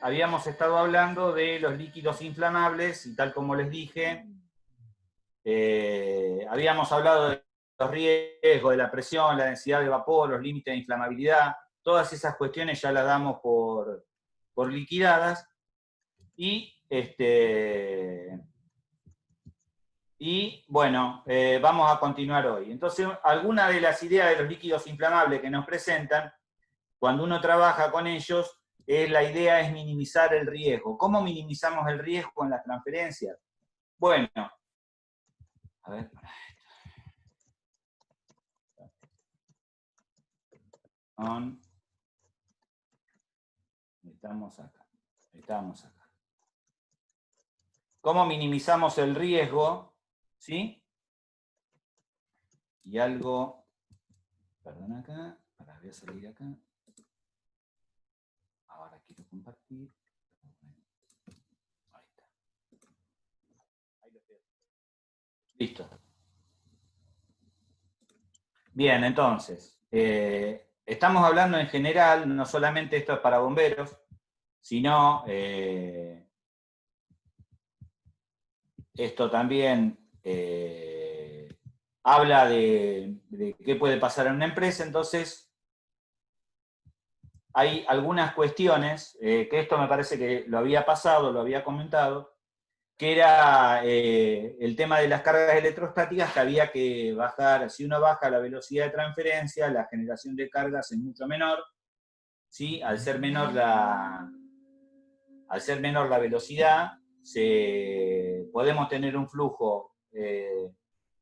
habíamos estado hablando de los líquidos inflamables y tal como les dije, habíamos hablado de los riesgos, de la presión, la densidad de vapor, los límites de inflamabilidad, todas esas cuestiones ya las damos por liquidadas y bueno, vamos a continuar hoy. Entonces, algunas de las ideas de los líquidos inflamables que nos presentan, cuando uno trabaja con ellos, la idea es minimizar el riesgo. ¿Cómo minimizamos el riesgo en las transferencias? Bueno, a ver, estamos acá. ¿Cómo minimizamos el riesgo? ¿Sí? Y algo, perdón acá, voy a salir acá. Ahora quiero compartir. Ahí está. Ahí lo estoy. Listo. Bien, entonces, estamos hablando en general, no solamente esto es para bomberos, sino esto también habla de qué puede pasar en una empresa. Entonces, hay algunas cuestiones, que esto me parece que lo había pasado, lo había comentado, que era el tema de las cargas electrostáticas, que había que bajar, si uno baja la velocidad de transferencia, la generación de cargas es mucho menor, ¿sí? Al ser menor la velocidad, podemos tener un flujo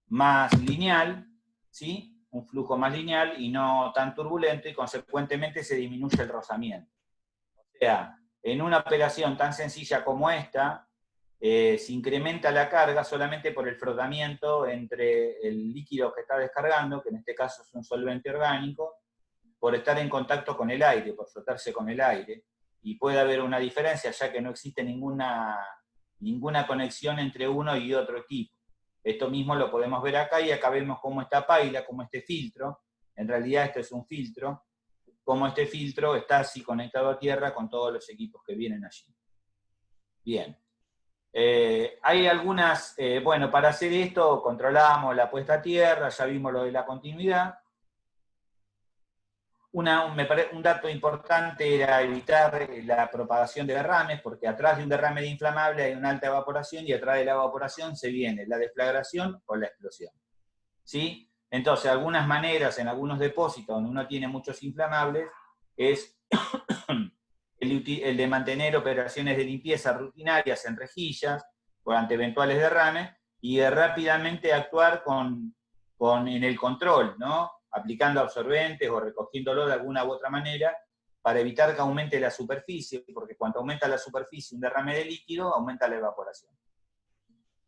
más lineal, ¿sí? Un flujo más lineal y no tan turbulento, y consecuentemente se disminuye el rozamiento. O sea, en una operación tan sencilla como esta, se incrementa la carga solamente por el frotamiento entre el líquido que está descargando, que en este caso es un solvente orgánico, por estar en contacto con el aire, por frotarse con el aire. Y puede haber una diferencia, ya que no existe ninguna conexión entre uno y otro equipo. Esto mismo lo podemos ver acá, y acá vemos cómo esta paila, cómo este filtro, en realidad esto es un filtro, cómo este filtro está así conectado a tierra con todos los equipos que vienen allí. Bien. Hay algunas, bueno, para hacer esto controlamos la puesta a tierra, ya vimos lo de la continuidad. Un dato importante era evitar la propagación de derrames, porque atrás de un derrame de inflamable hay una alta evaporación, y atrás de la evaporación se viene la deflagración o la explosión. ¿Sí? Entonces, algunas maneras en algunos depósitos donde uno tiene muchos inflamables es el de mantener operaciones de limpieza rutinarias en rejillas ante eventuales derrames, y de rápidamente actuar en el control, ¿no? Aplicando absorbentes o recogiéndolo de alguna u otra manera para evitar que aumente la superficie, porque cuando aumenta la superficie un derrame de líquido, aumenta la evaporación.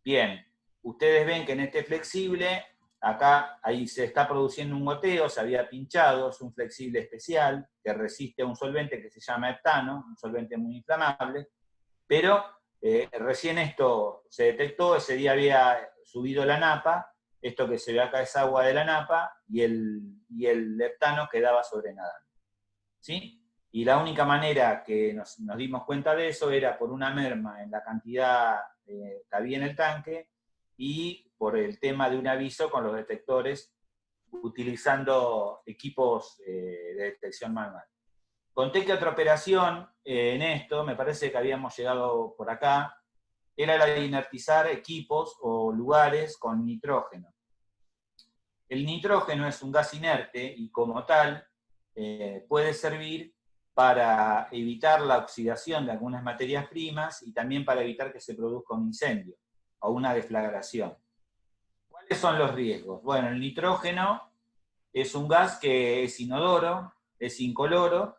Bien, ustedes ven que en este flexible, acá ahí se está produciendo un goteo, se había pinchado, es un flexible especial que resiste a un solvente que se llama heptano, un solvente muy inflamable, pero recién esto se detectó, ese día había subido la napa, esto que se ve acá es agua de la napa, y el heptano quedaba sobrenadando. ¿Sí? Y la única manera que nos dimos cuenta de eso era por una merma en la cantidad que había en el tanque, y por el tema de un aviso con los detectores, utilizando equipos de detección manual. Conté que otra operación en esto, me parece que habíamos llegado por acá, era la de inertizar equipos o lugares con nitrógeno. El nitrógeno es un gas inerte y como tal puede servir para evitar la oxidación de algunas materias primas y también para evitar que se produzca un incendio o una deflagración. ¿Cuáles son los riesgos? Bueno, el nitrógeno es un gas que es inodoro, es incoloro,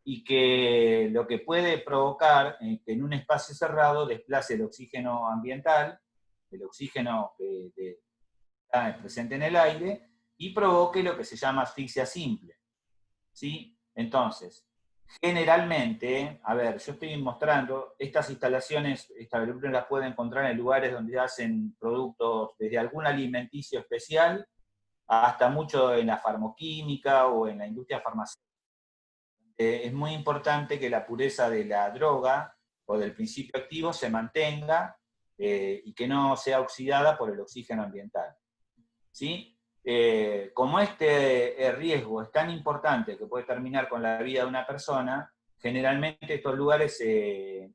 y que lo que puede provocar que en un espacio cerrado desplace el oxígeno ambiental, el oxígeno que está presente en el aire, y provoque lo que se llama asfixia simple. ¿Sí? Entonces, generalmente, a ver, yo estoy mostrando, estas instalaciones, esta volumen las pueden encontrar en lugares donde hacen productos desde algún alimenticio especial hasta mucho en la farmoquímica o en la industria farmacéutica. es muy importante que la pureza de la droga o del principio activo se mantenga y que no sea oxidada por el oxígeno ambiental. ¿Sí? Como este riesgo es tan importante que puede terminar con la vida de una persona, generalmente estos lugares se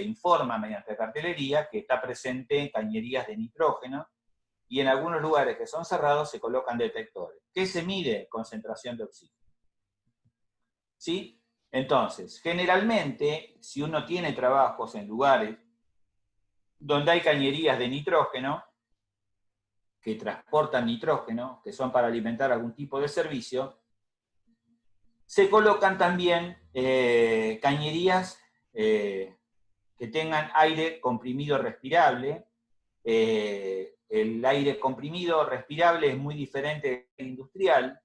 informa mediante cartelería que está presente cañerías de nitrógeno, y en algunos lugares que son cerrados se colocan detectores. ¿Qué se mide? Concentración de oxígeno. ¿Sí? Entonces, generalmente, si uno tiene trabajos en lugares donde hay cañerías de nitrógeno, que transportan nitrógeno, que son para alimentar algún tipo de servicio, se colocan también cañerías que tengan aire comprimido respirable. El aire comprimido respirable es muy diferente del industrial.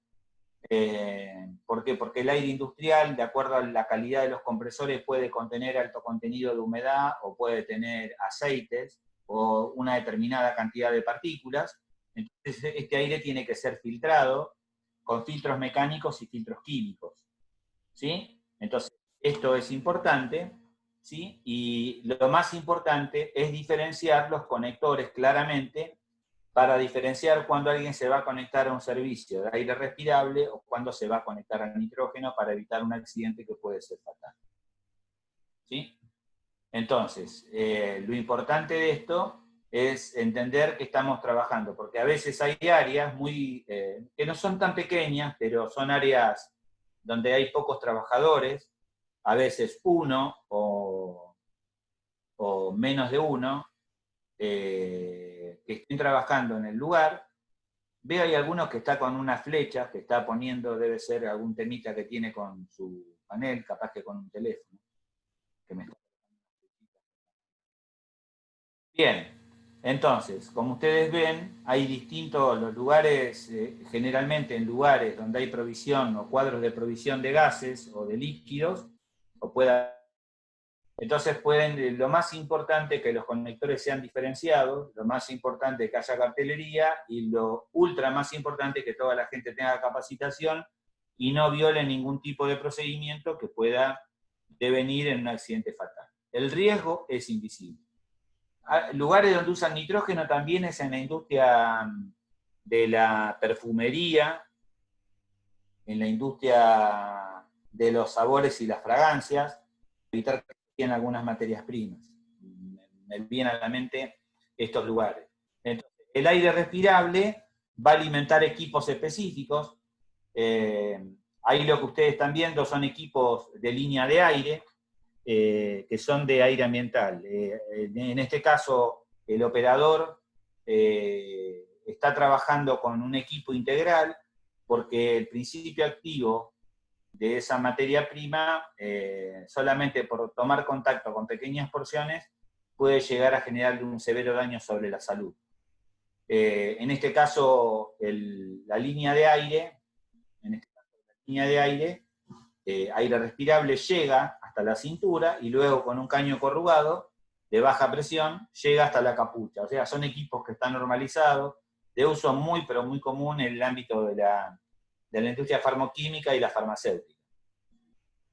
¿Por qué? Porque el aire industrial, de acuerdo a la calidad de los compresores, puede contener alto contenido de humedad o puede tener aceites o una determinada cantidad de partículas. Entonces, este aire tiene que ser filtrado con filtros mecánicos y filtros químicos. ¿Sí? Entonces, esto es importante, ¿sí? Y lo más importante es diferenciar los conectores claramente para diferenciar cuando alguien se va a conectar a un servicio de aire respirable o cuando se va a conectar al nitrógeno para evitar un accidente que puede ser fatal. ¿Sí? Entonces, lo importante de esto es entender que estamos trabajando, porque a veces hay áreas que no son tan pequeñas, pero son áreas donde hay pocos trabajadores, a veces uno o menos de uno, que estén trabajando en el lugar. Veo hay algunos que está con unas flechas, que está poniendo, debe ser algún temita que tiene con su panel, capaz que con un teléfono. Que me... Bien, entonces, como ustedes ven, hay distintos los lugares, generalmente en lugares donde hay provisión o cuadros de provisión de gases o de líquidos, o pueda... Entonces lo más importante es que los conectores sean diferenciados, lo más importante es que haya cartelería, y lo ultra más importante es que toda la gente tenga capacitación y no viole ningún tipo de procedimiento que pueda devenir en un accidente fatal. El riesgo es invisible. Lugares donde usan nitrógeno también es en la industria de la perfumería, en la industria de los sabores y las fragancias, evitar que existan algunas materias primas. Me vienen a la mente estos lugares. Entonces, el aire respirable va a alimentar equipos específicos. Ahí lo que ustedes están viendo son equipos de línea de aire, que son de aire ambiental. En este caso, el operador está trabajando con un equipo integral, porque el principio activo de esa materia prima, solamente por tomar contacto con pequeñas porciones, puede llegar a generar un severo daño sobre la salud. En este caso, la línea de aire, aire respirable, llega hasta la cintura y luego con un caño corrugado de baja presión llega hasta la capucha. O sea, son equipos que están normalizados, de uso muy, pero muy común en el ámbito de la industria farmacoquímica y la farmacéutica.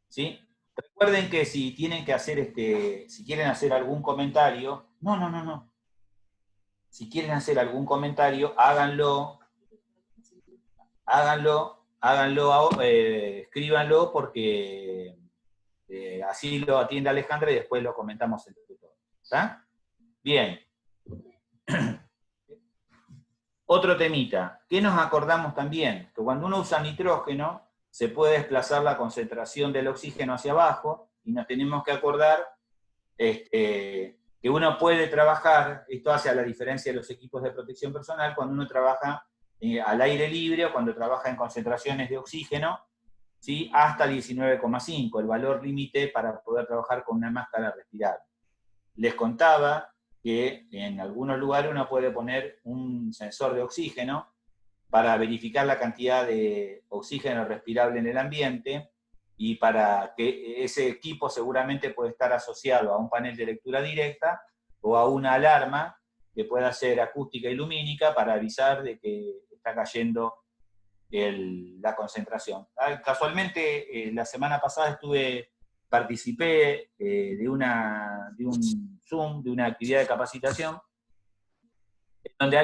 ¿Sí? Recuerden que si tienen que hacer si quieren hacer algún comentario, no. Si quieren hacer algún comentario, háganlo, escríbanlo, porque así lo atiende Alejandra y después lo comentamos entre todos. ¿Está? Bien. Otro temita. ¿Qué nos acordamos también? Que cuando uno usa nitrógeno, se puede desplazar la concentración del oxígeno hacia abajo, y nos tenemos que acordar que uno puede trabajar, esto hace a la diferencia de los equipos de protección personal, cuando uno trabaja al aire libre o cuando trabaja en concentraciones de oxígeno, ¿sí? Hasta 19,5, el valor límite para poder trabajar con una máscara respirable. Les contaba que en algunos lugares uno puede poner un sensor de oxígeno para verificar la cantidad de oxígeno respirable en el ambiente, y para que ese equipo seguramente puede estar asociado a un panel de lectura directa o a una alarma que pueda ser acústica y lumínica para avisar de que está cayendo la concentración. Casualmente, la semana pasada participé de un Zoom, de una actividad de capacitación, donde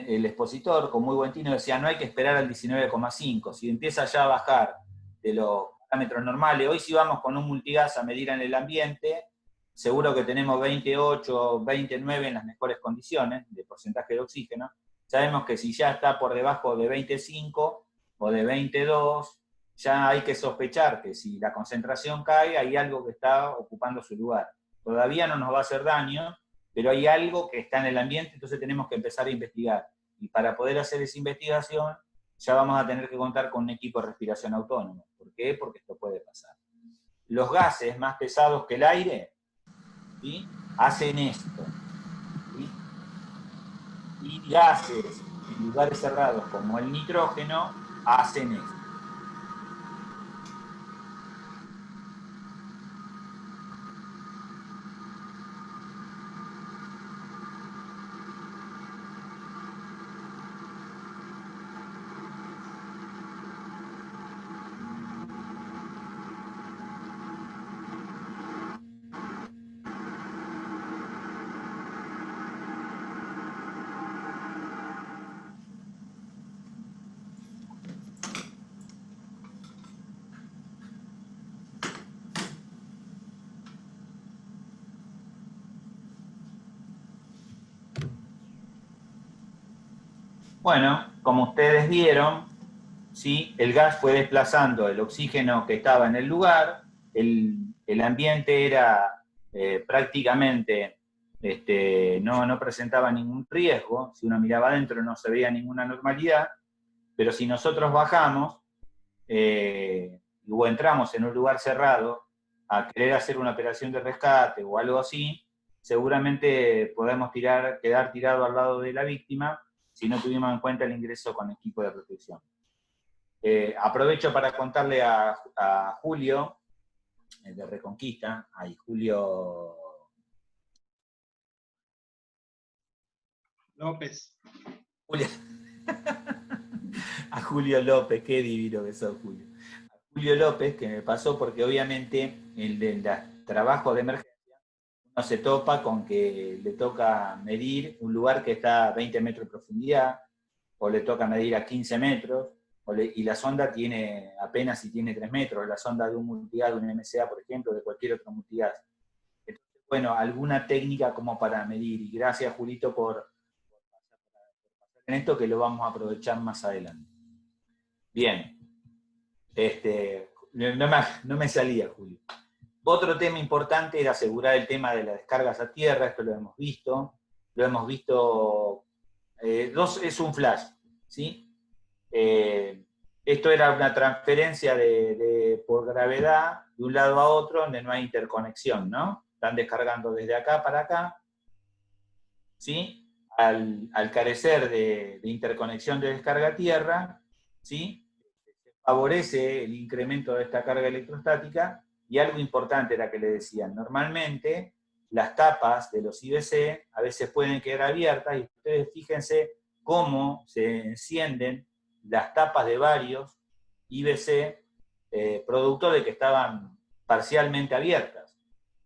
el expositor, con muy buen tino, decía, no hay que esperar al 19,5, si empieza ya a bajar de los parámetros normales, hoy si vamos con un multigas a medir en el ambiente, seguro que tenemos 28, 29 en las mejores condiciones de porcentaje de oxígeno, sabemos que si ya está por debajo de 25 o de 22, ya hay que sospechar que si la concentración cae, hay algo que está ocupando su lugar. Todavía no nos va a hacer daño, pero hay algo que está en el ambiente, entonces tenemos que empezar a investigar. Y para poder hacer esa investigación, ya vamos a tener que contar con un equipo de respiración autónomo. ¿Por qué? Porque esto puede pasar. Los gases más pesados que el aire, ¿sí?, hacen esto. ¿Sí? Y gases en lugares cerrados como el nitrógeno hacen esto. Bueno, como ustedes vieron, ¿sí?, el gas fue desplazando el oxígeno que estaba en el lugar, el ambiente era prácticamente, no presentaba ningún riesgo, si uno miraba adentro no se veía ninguna normalidad, pero si nosotros bajamos o entramos en un lugar cerrado a querer hacer una operación de rescate o algo así, seguramente podemos quedar tirado al lado de la víctima si no tuvimos en cuenta el ingreso con equipo de protección. Aprovecho para contarle a Julio, de Reconquista, Julio López. A Julio López, qué divino que sos, Julio. A Julio López, que me pasó porque obviamente el de los trabajos de emergencia uno se topa con que le toca medir un lugar que está a 20 metros de profundidad, o le toca medir a 15 metros, y la sonda tiene apenas si tiene 3 metros, la sonda de un multigas, de un MCA, por ejemplo, de cualquier otro multigas. Entonces, bueno, alguna técnica como para medir, y gracias, Julito, por pasar en esto, que lo vamos a aprovechar más adelante. Bien, no me salía, Julio. Otro tema importante era asegurar el tema de las descargas a tierra, esto lo hemos visto, es un flash, ¿sí? Esto era una transferencia por gravedad de un lado a otro donde no hay interconexión, ¿no? Están descargando desde acá para acá, ¿sí? Al carecer de interconexión de descarga a tierra, ¿sí?, favorece el incremento de esta carga electrostática. Y algo importante era que le decían, normalmente las tapas de los IBC a veces pueden quedar abiertas, y ustedes fíjense cómo se encienden las tapas de varios IBC, producto de que estaban parcialmente abiertas,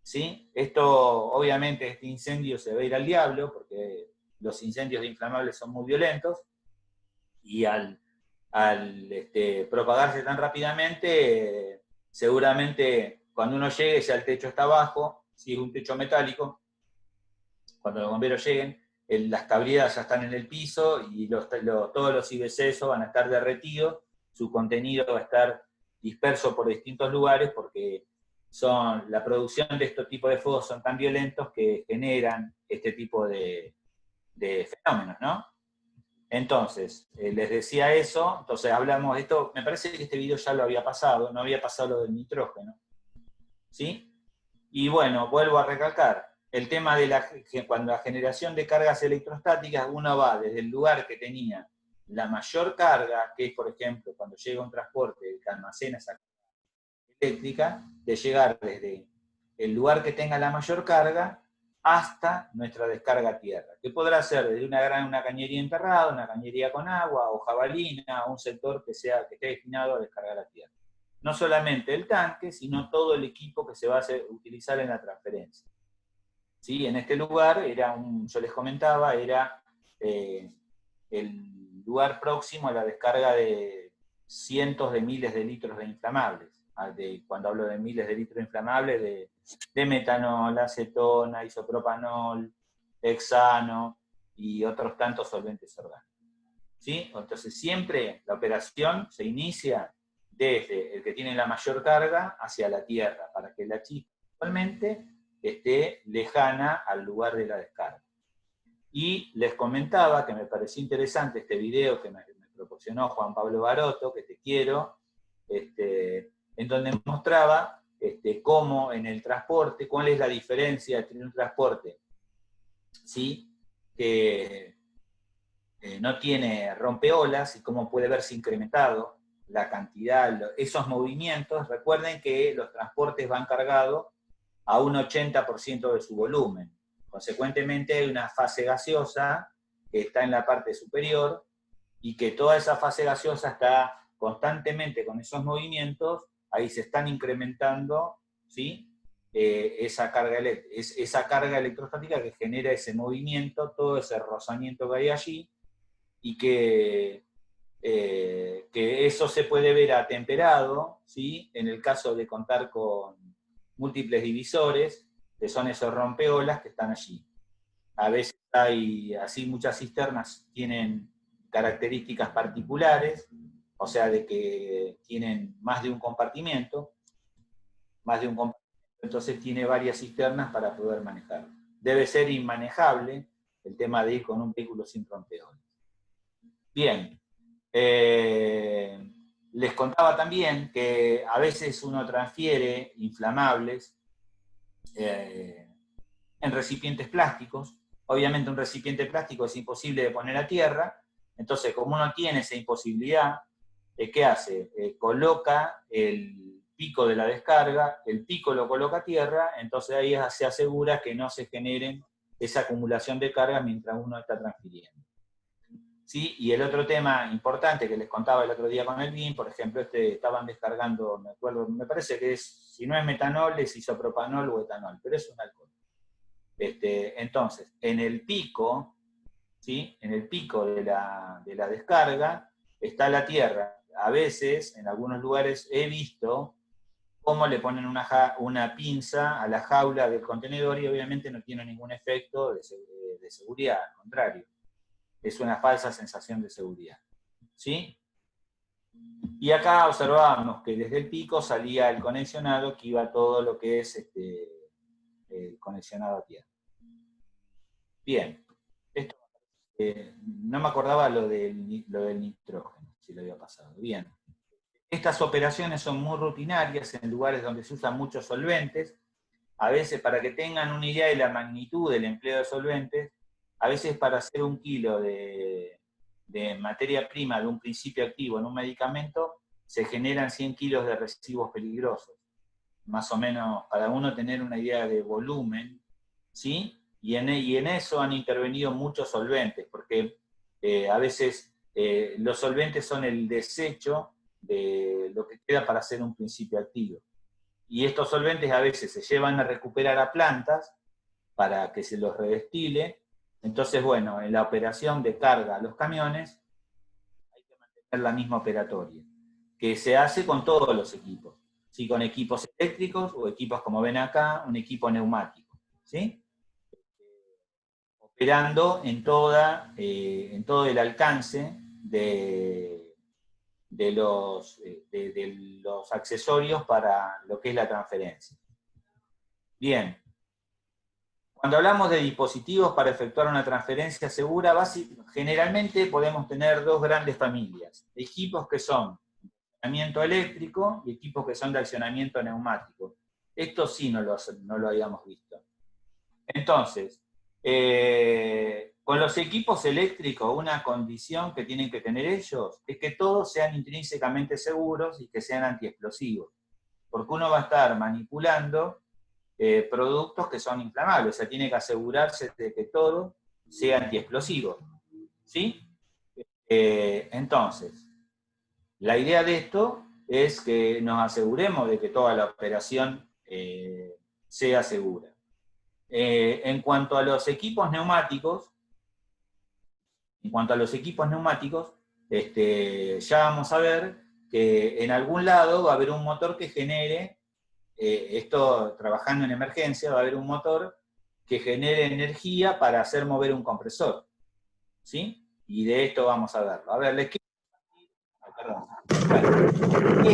¿sí? Esto, obviamente, este incendio se va a ir al diablo, porque los incendios de inflamables son muy violentos, y al propagarse tan rápidamente, seguramente cuando uno llegue ya el techo está bajo, si es un techo metálico, cuando los bomberos lleguen, las cabriadas ya están en el piso y todos los IBC van a estar derretidos, su contenido va a estar disperso por distintos lugares, porque la producción de estos tipos de fuegos son tan violentos que generan este tipo de fenómenos, ¿no? Entonces, les decía eso, entonces hablamos de esto, me parece que este video ya lo había pasado, no había pasado lo del nitrógeno, ¿sí? Y bueno, vuelvo a recalcar, el tema de cuando la generación de cargas electrostáticas, uno va desde el lugar que tenía la mayor carga, que es, por ejemplo, cuando llega un transporte que almacena esa carga eléctrica, de llegar desde el lugar que tenga la mayor carga hasta nuestra descarga a tierra, que podrá ser desde una cañería enterrada, una cañería con agua, o jabalina, o un sector que esté destinado a descargar a tierra. No solamente el tanque, sino todo el equipo que se va a utilizar en la transferencia. ¿Sí? En este lugar, yo les comentaba, era el lugar próximo a la descarga de cientos de miles de litros de inflamables. Cuando hablo de miles de litros de inflamables, de metanol, acetona, isopropanol, hexano y otros tantos solventes orgánicos. ¿Sí? Entonces siempre la operación se inicia desde el que tiene la mayor carga hacia la tierra, para que la chispa actualmente esté lejana al lugar de la descarga. Y les comentaba que me pareció interesante este video que me proporcionó Juan Pablo Baroto, que te quiero, en donde mostraba cómo en el transporte, cuál es la diferencia entre un transporte, ¿sí?, que no tiene rompeolas y cómo puede verse incrementado la cantidad, esos movimientos. Recuerden que los transportes van cargados a un 80% de su volumen. Consecuentemente hay una fase gaseosa que está en la parte superior y que toda esa fase gaseosa está constantemente con esos movimientos, ahí se están incrementando, ¿sí?, esa carga electrostática que genera ese movimiento, todo ese rozamiento que hay allí, y que eso se puede ver atemperado, ¿sí?, en el caso de contar con múltiples divisores, que son esos rompeolas que están allí. A veces hay, así muchas cisternas tienen características particulares, o sea, de que tienen más de un compartimento, entonces tiene varias cisternas para poder manejar. Debe ser inmanejable el tema de ir con un vehículo sin rompeolas. Bien, les contaba también que a veces uno transfiere inflamables en recipientes plásticos. Obviamente un recipiente plástico es imposible de poner a tierra, entonces como uno tiene esa imposibilidad, ¿qué hace? Coloca el pico de la descarga, el pico lo coloca a tierra, entonces ahí se asegura que no se generen esa acumulación de carga mientras uno está transfiriendo. ¿Sí? Y el otro tema importante que les contaba el otro día con el BIM, por ejemplo, estaban descargando, me parece que si no es metanol, es isopropanol o etanol, pero es un alcohol. Entonces, en el pico, ¿sí?, en el pico de la descarga, está la tierra. A veces, en algunos lugares, he visto cómo le ponen una pinza a la jaula del contenedor y obviamente no tiene ningún efecto de seguridad, al contrario. Es una falsa sensación de seguridad. ¿Sí? Y acá observábamos que desde el pico salía el conexionado, que iba todo lo que es el conexionado a tierra. Bien. Esto, no me acordaba lo del nitrógeno, si lo había pasado. Bien. Estas operaciones son muy rutinarias en lugares donde se usan muchos solventes. A veces, para que tengan una idea de la magnitud del empleo de solventes, a veces para hacer 1 kilo de materia prima de un principio activo en un medicamento, se generan 100 kilos de residuos peligrosos. Más o menos, para uno tener una idea de volumen, ¿sí? Y en eso han intervenido muchos solventes, porque a veces los solventes son el desecho de lo que queda para hacer un principio activo. Y estos solventes a veces se llevan a recuperar a plantas para que se los redestile. Entonces, bueno, en la operación de carga a los camiones hay que mantener la misma operatoria, que se hace con todos los equipos, ¿sí? Con equipos eléctricos o equipos, como ven acá, un equipo neumático, ¿sí? Operando en todo el alcance de los accesorios para lo que es la transferencia. Bien. Cuando hablamos de dispositivos para efectuar una transferencia segura, generalmente podemos tener 2 grandes familias. Equipos que son de accionamiento eléctrico y equipos que son de accionamiento neumático. Esto sí no lo habíamos visto. Entonces, con los equipos eléctricos, una condición que tienen que tener ellos es que todos sean intrínsecamente seguros y que sean antiexplosivos. Porque uno va a estar manipulando productos que son inflamables, o sea, tiene que asegurarse de que todo sea antiexplosivo, ¿sí? Entonces, la idea de esto es que nos aseguremos de que toda la operación sea segura. En cuanto a los equipos neumáticos, ya vamos a ver que en algún lado va a haber un motor que genere, esto trabajando en emergencia, va a haber un motor que genere energía para hacer mover un compresor, ¿sí? Y de esto vamos a verlo. A ver, les quiero... Perdón. Bueno,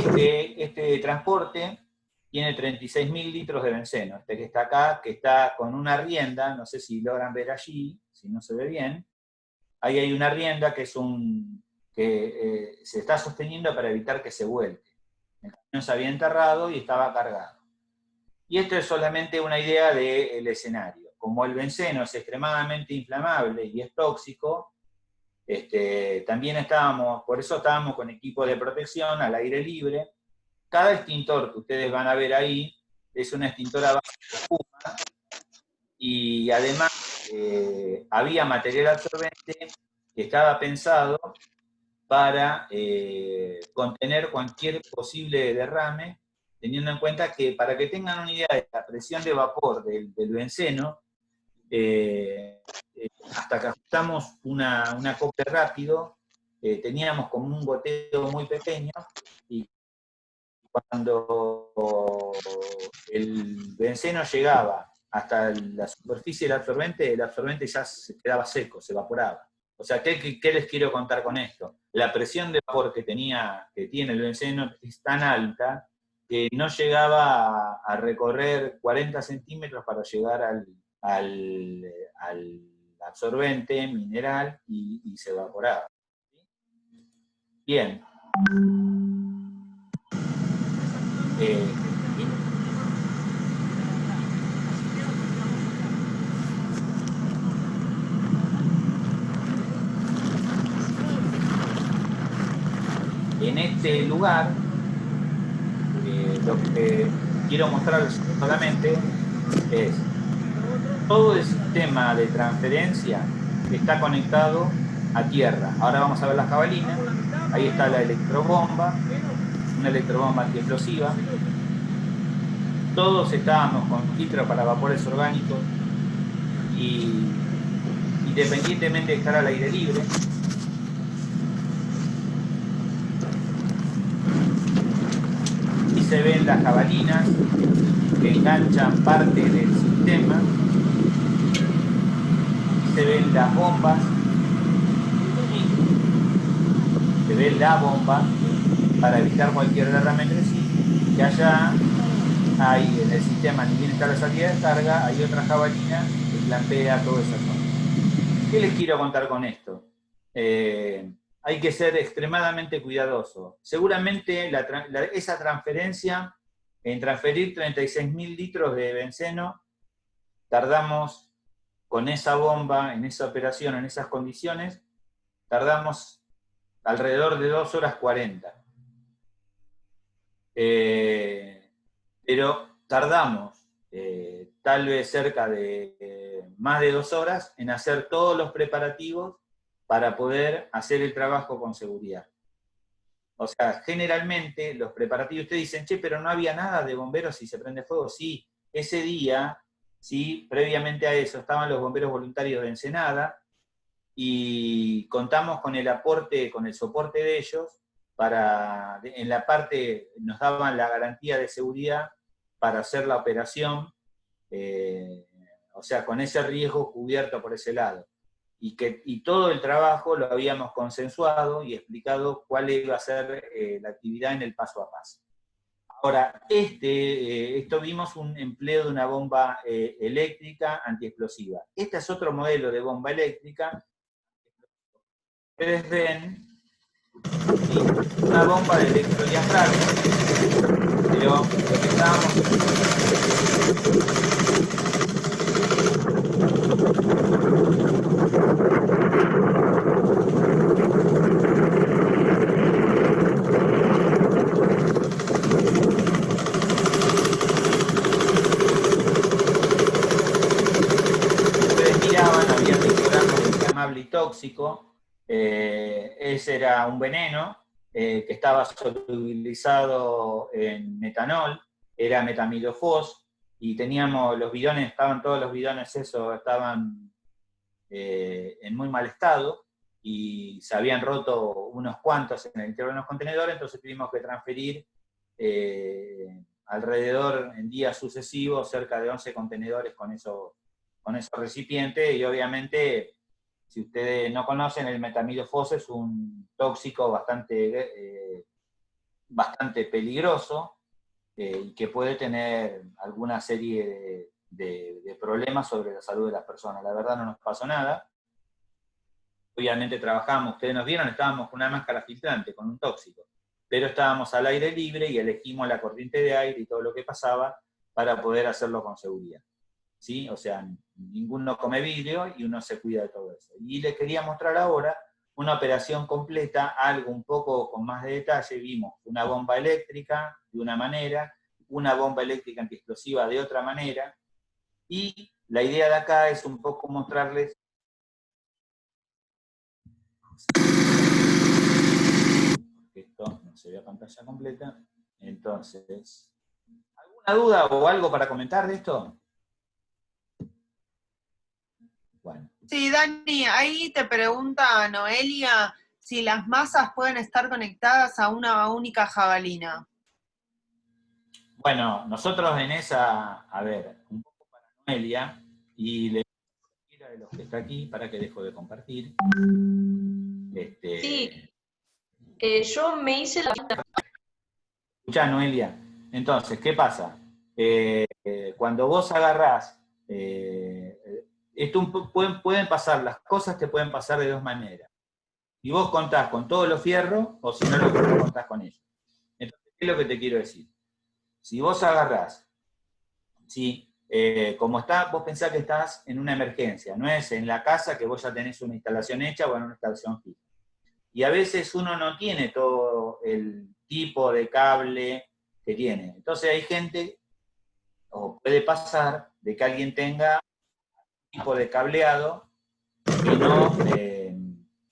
este transporte tiene 36.000 litros de benceno. Este que está acá, que está con una rienda, no sé si logran ver allí, si no se ve bien. Ahí hay una rienda que es que se está sosteniendo para evitar que se vuelque. El camión se había enterrado y estaba cargado. Y esto es solamente una idea del escenario. Como el benceno es extremadamente inflamable y es tóxico, también por eso estábamos con equipo de protección al aire libre. Cada extintor que ustedes van a ver ahí es un extintor a base de espuma, y además había material absorbente que estaba pensado para contener cualquier posible derrame, teniendo en cuenta que, para que tengan una idea de la presión de vapor del benceno, hasta que ajustamos un acople rápido, teníamos como un goteo muy pequeño, y cuando el benceno llegaba hasta la superficie del absorbente, el absorbente ya se quedaba seco, se evaporaba. O sea, ¿qué les quiero contar con esto? La presión de vapor que tiene el benceno es tan alta que no llegaba a recorrer 40 centímetros para llegar al absorbente mineral y se evaporaba. Bien. En este lugar, lo que quiero mostrarles solamente es todo el sistema de transferencia que está conectado a tierra. Ahora vamos a ver las jabalinas. Ahí está la electrobomba, una electrobomba antiexplosiva. Todos estábamos con filtro para vapores orgánicos y independientemente de estar al aire libre. Y se ven las jabalinas que enganchan parte del sistema. Y se ven las bombas. Y se ve la bomba para evitar cualquier derrame entre sí. Y allá hay en el sistema, ni bien está la salida de carga, hay otra jabalina que plantea toda esa zona. ¿Qué les quiero contar con esto? Hay que ser extremadamente cuidadoso. Seguramente esa transferencia, en transferir 36.000 litros de benceno, tardamos con esa bomba, en esa operación, en esas condiciones, tardamos alrededor de 2 horas 40. Pero tardamos tal vez cerca de más de 2 horas en hacer todos los preparativos para poder hacer el trabajo con seguridad. O sea, generalmente los preparativos, ustedes dicen, che, pero no había nada de bomberos si se prende fuego. Sí, ese día, sí, previamente a eso, estaban los bomberos voluntarios de Ensenada, y contamos con el aporte, con el soporte de ellos, en la parte, nos daban la garantía de seguridad para hacer la operación, o sea, con ese riesgo cubierto por ese lado. Y todo el trabajo lo habíamos consensuado y explicado cuál iba a ser la actividad en el paso a paso. Ahora, esto vimos un empleo de una bomba eléctrica antiexplosiva. Este es otro modelo de bomba eléctrica. Ustedes ven una bomba de electrodiafragma, pero lo que estábamos... tóxico. Ese era un veneno que estaba solubilizado en metanol, era metamidofos, y teníamos los bidones, todos los bidones estaban en muy mal estado, y se habían roto unos cuantos en el interior de los contenedores, entonces tuvimos que transferir alrededor, en días sucesivos, cerca de 11 contenedores con esos recipientes, y obviamente, si ustedes no conocen, el metamidofos es un tóxico bastante peligroso, y que puede tener alguna serie de problemas sobre la salud de las personas. La verdad no nos pasó nada. Obviamente trabajamos, ustedes nos vieron, estábamos con una máscara filtrante, con un tóxico, pero estábamos al aire libre y elegimos la corriente de aire y todo lo que pasaba para poder hacerlo con seguridad. ¿Sí? O sea, ninguno come vidrio y uno se cuida de todo eso. Y les quería mostrar ahora una operación completa, algo un poco con más de detalle. Vimos una bomba eléctrica de una manera, una bomba eléctrica antiexplosiva de otra manera, y la idea de acá es un poco mostrarles esto no se ve a pantalla completa. Entonces, ¿alguna duda o algo para comentar de esto? Bueno. Sí, Dani, ahí te pregunta Noelia si las masas pueden estar conectadas a una única jabalina. Bueno, nosotros en esa, a ver, un poco para Noelia, y le pido a cualquiera de los que está aquí, para que dejo de compartir. Sí, yo me hice la... Escuchá, Noelia, entonces, ¿qué pasa? Cuando vos agarrás, pueden pasar, las cosas te pueden pasar de dos maneras. Y vos contás con todos los fierros, o si no, no contás con ellos. Entonces, ¿qué es lo que te quiero decir? Si vos agarrás, ¿sí? Como está, vos pensás que estás en una emergencia, no es en la casa que vos ya tenés una instalación hecha o en una instalación fija. Y a veces uno no tiene todo el tipo de cable que tiene. Entonces hay gente, o puede pasar, de que alguien tenga un tipo de cableado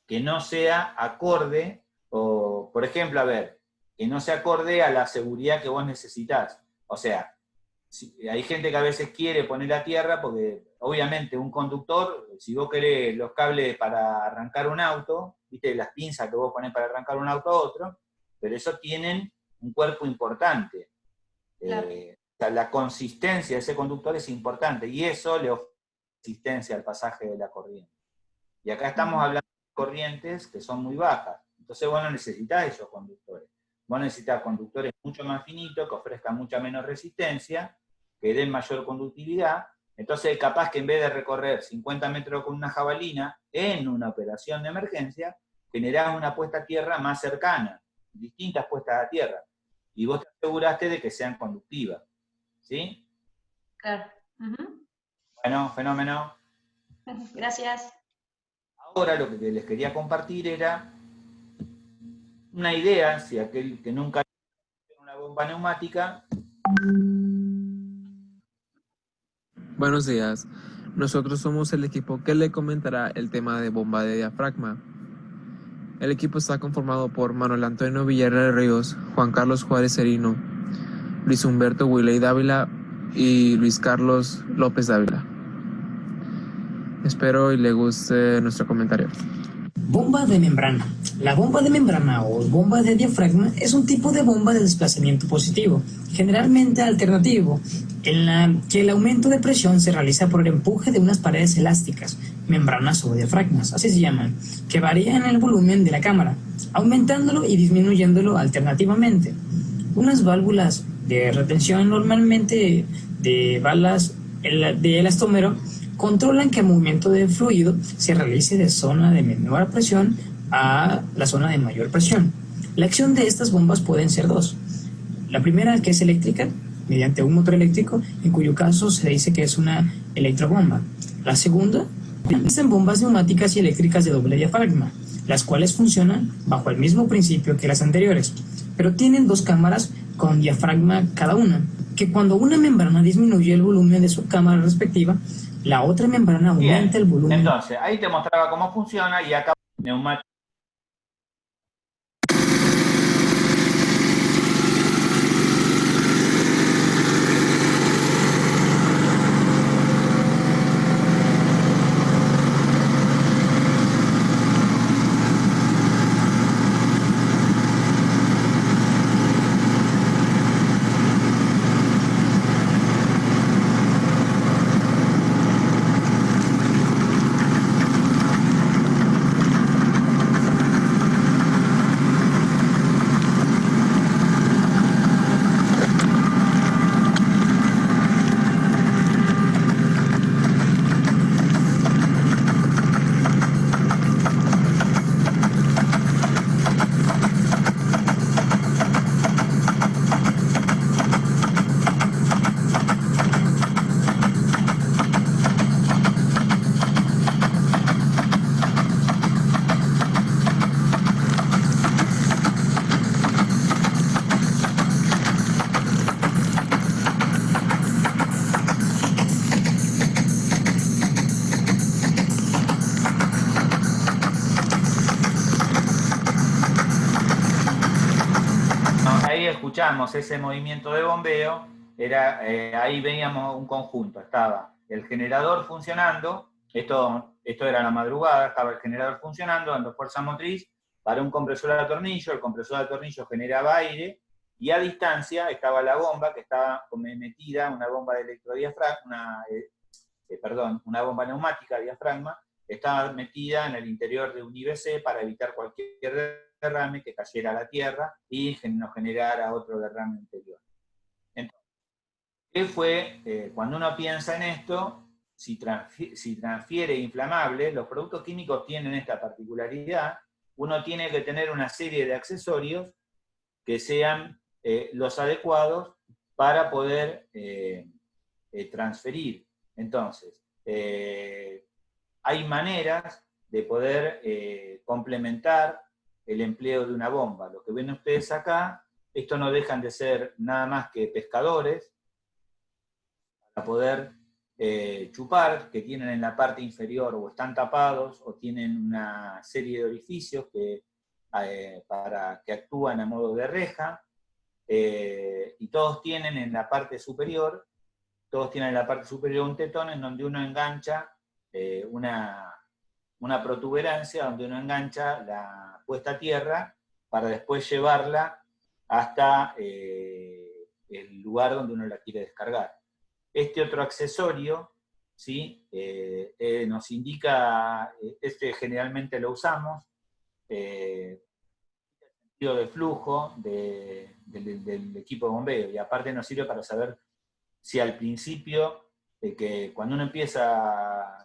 que no sea acorde, o por ejemplo, a ver, que no sea acorde a la seguridad que vos necesitás. O sea, hay gente que a veces quiere poner a tierra, porque obviamente un conductor, si vos querés los cables para arrancar un auto, viste las pinzas que vos ponés para arrancar un auto a otro, pero eso tienen un cuerpo importante. Claro. O sea, la consistencia de ese conductor es importante, y eso le ofrece consistencia al pasaje de la corriente. Y acá estamos hablando de corrientes que son muy bajas, entonces vos no necesitas esos conductores. Vos necesitas conductores mucho más finitos, que ofrezcan mucha menos resistencia, que den mayor conductividad. Entonces, capaz que en vez de recorrer 50 metros con una jabalina, en una operación de emergencia, generás una puesta a tierra más cercana, distintas puestas a tierra. Y vos te aseguraste de que sean conductivas. ¿Sí? Claro. Uh-huh. Bueno, fenómeno. Gracias. Ahora lo que les quería compartir era una idea, si aquel que nunca ha una bomba neumática. Buenos días, nosotros somos el equipo que le comentará el tema de bomba de diafragma. El equipo está conformado por Manuel Antonio Villarreal Ríos, Juan Carlos Juárez Serino, Luis Humberto Huiley Dávila y Luis Carlos López Dávila. Espero y le guste nuestro comentario. Bomba de membrana. La bomba de membrana o bomba de diafragma es un tipo de bomba de desplazamiento positivo, generalmente alternativo, en la que el aumento de presión se realiza por el empuje de unas paredes elásticas, membranas o diafragmas, así se llaman, que varían el volumen de la cámara, aumentándolo y disminuyéndolo alternativamente. Unas válvulas de retención, normalmente de balas de elastómero, controlan que el movimiento del fluido se realice de zona de menor presión a la zona de mayor presión. La acción de estas bombas pueden ser dos. La primera, que es eléctrica, mediante un motor eléctrico, en cuyo caso se dice que es una electrobomba. La segunda, existen bombas neumáticas y eléctricas de doble diafragma, las cuales funcionan bajo el mismo principio que las anteriores, pero tienen dos cámaras con diafragma cada una, que cuando una membrana disminuye el volumen de su cámara respectiva, La otra membrana aumenta el volumen. Entonces, ahí te mostraba cómo funciona y acá neumático. Ahí escuchamos ese movimiento de bombeo, ahí veíamos un conjunto, estaba el generador funcionando, esto era la madrugada, estaba el generador funcionando, dando fuerza motriz para un compresor de tornillo, el compresor de tornillo generaba aire, y a distancia estaba la bomba que estaba metida, una bomba de electrodiafragma, una bomba neumática diafragma, estaba metida en el interior de un IBC para evitar cualquier derrame que cayera a la tierra y nos generara otro derrame interior. Entonces, ¿qué fue? Cuando uno piensa en esto, si transfiere inflamable, los productos químicos tienen esta particularidad, uno tiene que tener una serie de accesorios que sean los adecuados para poder transferir. Entonces, hay maneras de poder complementar el empleo de una bomba. Lo que ven ustedes acá, esto no dejan de ser nada más que pescadores para poder chupar, que tienen en la parte inferior o están tapados o tienen una serie de orificios que actúan a modo de reja, y todos tienen en la parte superior un tetón en donde uno engancha una protuberancia, donde uno engancha la puesta a tierra para después llevarla hasta el lugar donde uno la quiere descargar. Este otro accesorio, ¿sí? Nos indica, generalmente lo usamos, el sentido de flujo del equipo de bombeo, y aparte nos sirve para saber si al principio, que cuando uno empieza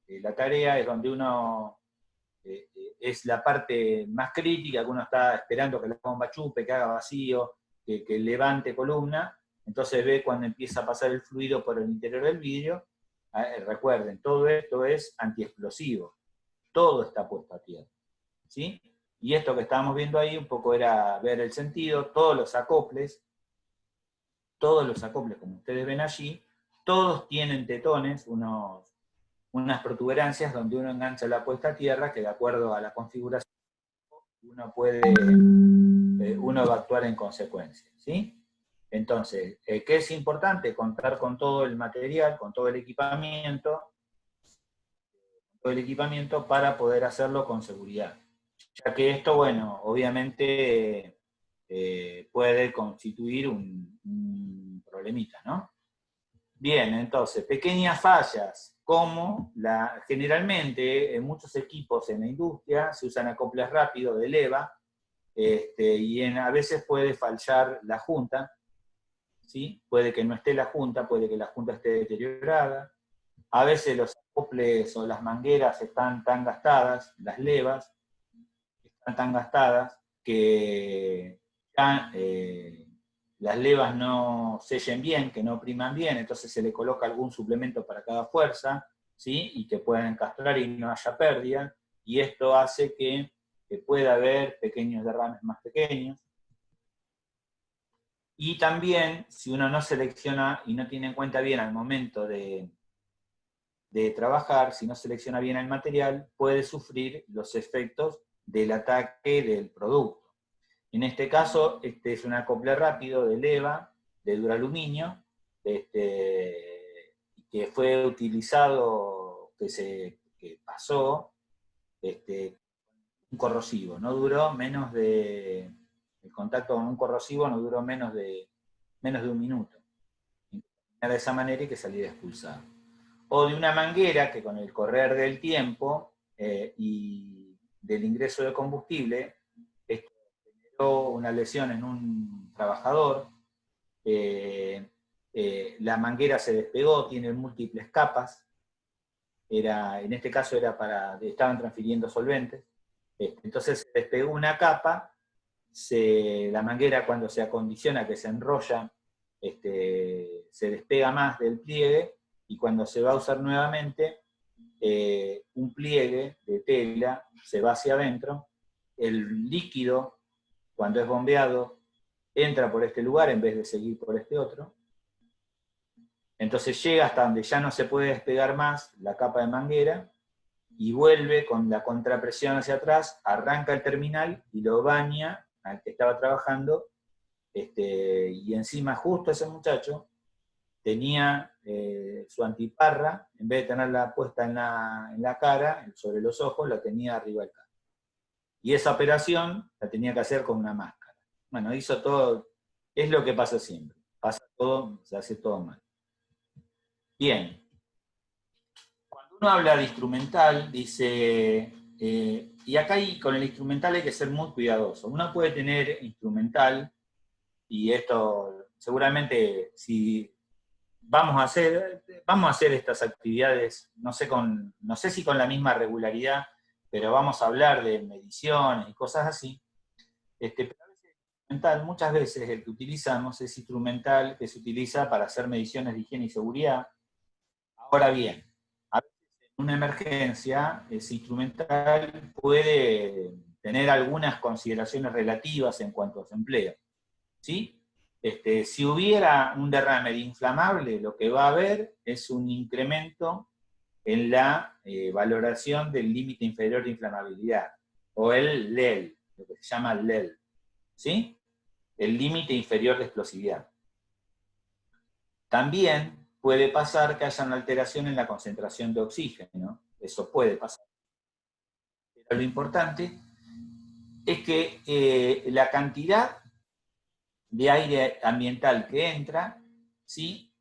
la tarea es donde uno, es la parte más crítica, que uno está esperando que la bomba chupe, que haga vacío, que levante columna, entonces ve cuando empieza a pasar el fluido por el interior del vidrio. Recuerden, todo esto es antiexplosivo, todo está puesto a tierra, ¿sí? Y esto que estábamos viendo ahí un poco era ver el sentido, todos los acoples, como ustedes ven allí, todos tienen tetones, unas protuberancias donde uno engancha la puesta a tierra, que de acuerdo a la configuración uno va a actuar en consecuencia, ¿sí? Entonces, ¿qué es importante? Contar con todo el material, con todo el equipamiento para poder hacerlo con seguridad. Ya que esto, bueno, obviamente puede constituir un problemita, ¿no? Bien, entonces, pequeñas fallas, como generalmente en muchos equipos en la industria se usan acoples rápidos de leva, y a veces puede fallar la junta, ¿sí? Puede que no esté la junta, puede que la junta esté deteriorada, a veces los acoples o las mangueras están tan gastadas, las levas están tan gastadas que ya las levas no sellen bien, que no opriman bien, entonces se le coloca algún suplemento para cada fuerza, ¿sí? Y que puedan encastrar y no haya pérdida, y esto hace que pueda haber pequeños derrames más pequeños. Y también, si uno no selecciona y no tiene en cuenta bien al momento de de trabajar, si no selecciona bien el material, puede sufrir los efectos del ataque del producto. En este caso, este es un acople rápido de leva, de duraluminio, que fue utilizado, que pasó, un corrosivo. No duró menos de, el contacto con un corrosivo no duró menos de un minuto. De esa manera hay que salir expulsado. O de una manguera que con el correr del tiempo y del ingreso de combustible, generó una lesión en un trabajador, la manguera se despegó, tiene múltiples capas, en este caso estaban transfiriendo solventes, entonces se despegó una capa, la manguera cuando se acondiciona, que se enrolla, se despega más del pliegue, y cuando se va a usar nuevamente, un pliegue de tela se va hacia adentro, el líquido, cuando es bombeado, entra por este lugar en vez de seguir por este otro, entonces llega hasta donde ya no se puede despegar más la capa de manguera, y vuelve con la contrapresión hacia atrás, arranca el terminal y lo baña al que estaba trabajando, y encima justo ese muchacho tenía su antiparra, en vez de tenerla puesta en la cara, sobre los ojos, la tenía arriba del casco. Y esa operación la tenía que hacer con una máscara. Bueno, hizo todo, es lo que pasa siempre, pasa todo, se hace todo mal. Bien. Cuando uno habla de instrumental, dice, y acá con el instrumental hay que ser muy cuidadoso. Uno puede tener instrumental, y esto seguramente si vamos a hacer estas actividades, no sé si con la misma regularidad, pero vamos a hablar de mediciones y cosas así. Pero a veces instrumental, muchas veces el que utilizamos es instrumental que se utiliza para hacer mediciones de higiene y seguridad. Ahora bien, a veces en una emergencia, ese instrumental puede tener algunas consideraciones relativas en cuanto a su empleo, ¿sí? Si hubiera un derrame de inflamable, lo que va a haber es un incremento en la valoración del límite inferior de inflamabilidad, o el LEL, lo que se llama LEL, ¿sí? El límite inferior de explosividad. También puede pasar que haya una alteración en la concentración de oxígeno, eso puede pasar. Pero lo importante es que la cantidad de aire ambiental que entra, ¿sí?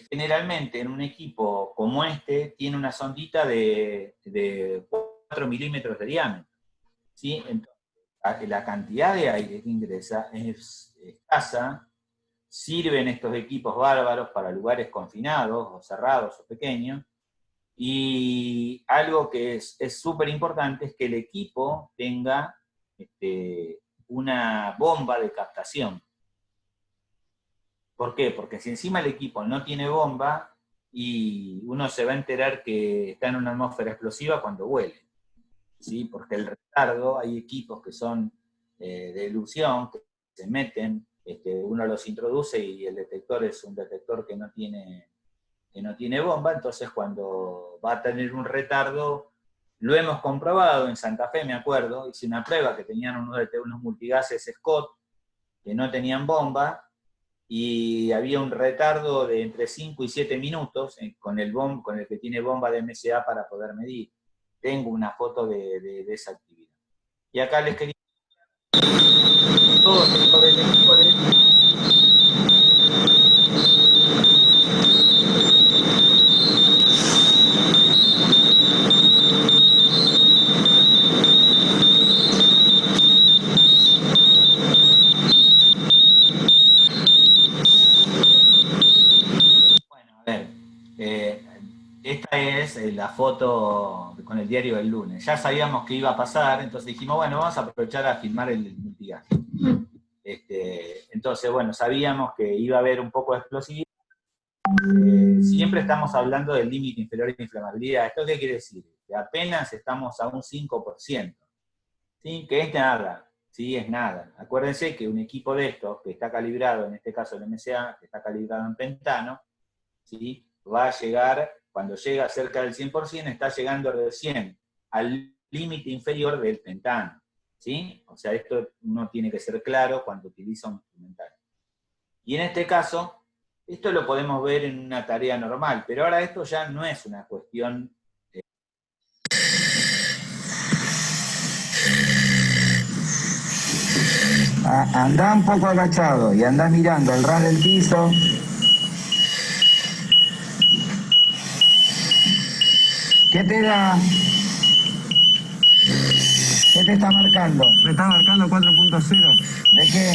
Generalmente en un equipo como este tiene una sondita de 4 milímetros de diámetro, ¿sí? Entonces, la cantidad de aire que ingresa es escasa. Sirven estos equipos bárbaros para lugares confinados, o cerrados, o pequeños, y algo que es súper importante es que el equipo tenga una bomba de captación. ¿Por qué? Porque si encima el equipo no tiene bomba, y uno se va a enterar que está en una atmósfera explosiva cuando huele, ¿sí? Porque el retardo, hay equipos que son de elusión, que se meten, uno los introduce y el detector es un detector que no tiene bomba, entonces cuando va a tener un retardo, lo hemos comprobado en Santa Fe, me acuerdo, hice una prueba que tenían unos multigases Scott que no tenían bomba, y había un retardo de entre 5 y 7 minutos con el que tiene bomba de MSA para poder medir. Tengo una foto de esa actividad. Y acá les quería todo sobre el equipo de... Bueno, a ver, esta es la foto con el diario del lunes. Ya sabíamos que iba a pasar, entonces dijimos, bueno, vamos a aprovechar a filmar el multigaje. Entonces, bueno, sabíamos que iba a haber un poco de explosividad. Siempre estamos hablando del límite inferior de inflamabilidad. ¿Esto qué quiere decir? Que apenas estamos a un 5%. ¿Sí? Que es nada. ¿Sí? Es nada. Acuérdense que un equipo de estos, que está calibrado, en este caso el MSA, que está calibrado en pentano, ¿sí? Va cuando llega cerca del 100%, está llegando recién al límite inferior del pentano, ¿sí? O sea, esto uno tiene que ser claro cuando utiliza un instrumental. Y en este caso, esto lo podemos ver en una tarea normal, pero ahora esto ya no es una cuestión... Andá un poco agachado y andá mirando al ras del piso. ¿Qué te da? ¿Qué te está marcando? Me está marcando 4.0. ¿De qué?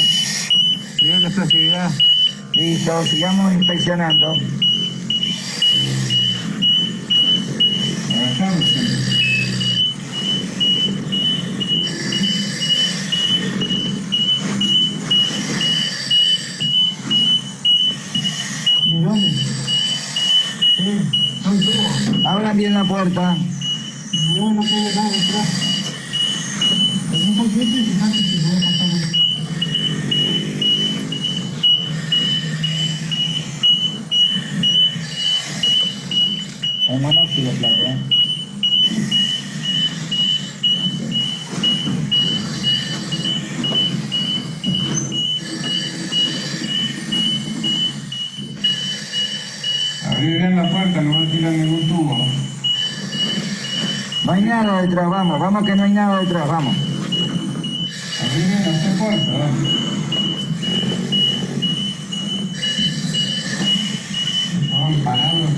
Nivel de explosividad. Listo, sigamos inspeccionando. ¿Y dónde? Sí, son tubos. Abran bien la puerta. No tengo nada detrás. Un poquito y fíjate si puedo pasar. El monóxido plato, Abrí bien la puerta, no voy a tirar ningún tubo. No hay nada detrás, vamos que no hay nada detrás, vamos. Abrí bien la puerta. Estaban parados.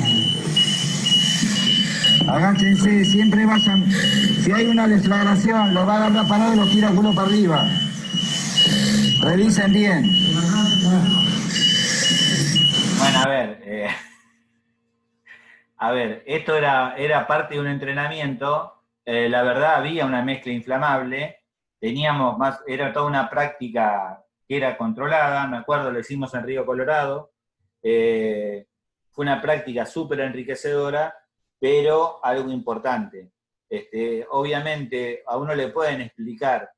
Agáchense, siempre vayan. Si hay una deflagración, lo va a agarrar parado y lo tira culo para arriba. Revisen bien. Bueno, a ver, esto era parte de un entrenamiento. La verdad había una mezcla inflamable. Teníamos más, era toda una práctica que era controlada. Me acuerdo, lo hicimos en Río Colorado. Fue una práctica súper enriquecedora. Pero algo importante, obviamente a uno le pueden explicar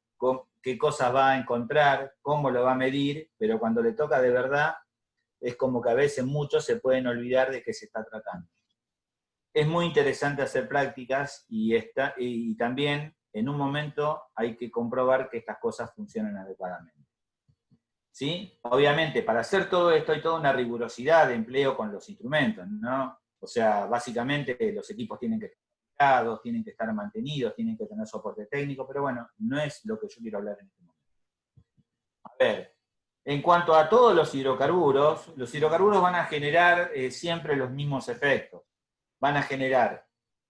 qué cosas va a encontrar, cómo lo va a medir, pero cuando le toca de verdad, es como que a veces muchos se pueden olvidar de qué se está tratando. Es muy interesante hacer prácticas y también en un momento hay que comprobar que estas cosas funcionan adecuadamente. ¿Sí? Obviamente, para hacer todo esto hay toda una rigurosidad de empleo con los instrumentos, ¿no? O sea, básicamente los equipos tienen que estar aplicados, tienen que estar mantenidos, tienen que tener soporte técnico, pero bueno, no es lo que yo quiero hablar en este momento. A ver, en cuanto a todos los hidrocarburos van a generar siempre los mismos efectos. Van a generar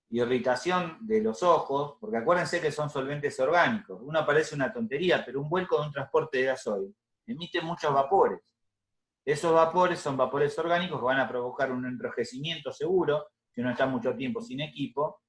irritación de los ojos, porque acuérdense que son solventes orgánicos. Uno parece una tontería, pero un vuelco de un transporte de gasoil emite muchos vapores. Esos vapores son vapores orgánicos que van a provocar un enrojecimiento seguro, si uno está mucho tiempo sin equipo.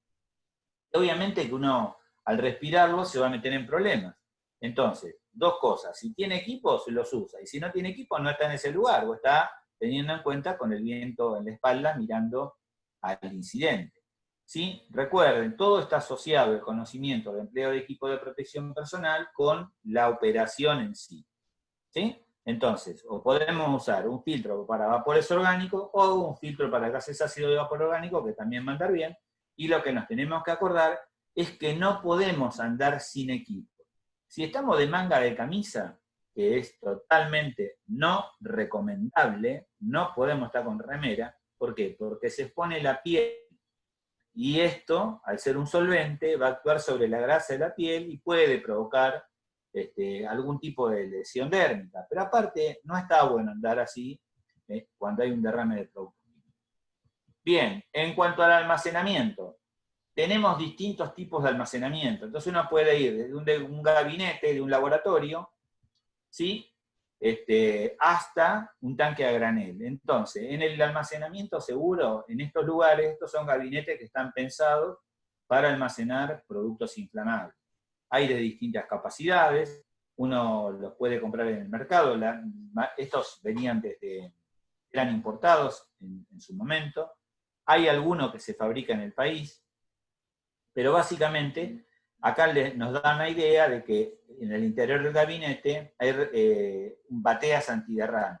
Y obviamente que uno, al respirarlo, se va a meter en problemas. Entonces, dos cosas. Si tiene equipo, se los usa. Y si no tiene equipo, no está en ese lugar, o está teniendo en cuenta con el viento en la espalda, mirando al incidente. ¿Sí? Recuerden, todo está asociado el conocimiento de empleo de equipo de protección personal con la operación en sí. ¿Sí? Entonces, o podemos usar un filtro para vapores orgánicos o un filtro para gases ácidos de vapor orgánico, que también va a andar bien, y lo que nos tenemos que acordar es que no podemos andar sin equipo. Si estamos de manga de camisa, que es totalmente no recomendable, no podemos estar con remera. ¿Por qué? Porque se expone la piel, y esto, al ser un solvente, va a actuar sobre la grasa de la piel y puede provocar algún tipo de lesión dérmica. Pero aparte, no está bueno andar así cuando hay un derrame de producto. Bien, en cuanto al almacenamiento, tenemos distintos tipos de almacenamiento. Entonces uno puede ir desde un gabinete, de un laboratorio, ¿sí? Hasta un tanque a granel. Entonces, en el almacenamiento seguro, en estos lugares, estos son gabinetes que están pensados para almacenar productos inflamables. Hay de distintas capacidades, uno los puede comprar en el mercado, estos eran importados en su momento, hay alguno que se fabrica en el país, pero básicamente acá nos da una idea de que en el interior del gabinete hay bateas antiderrame.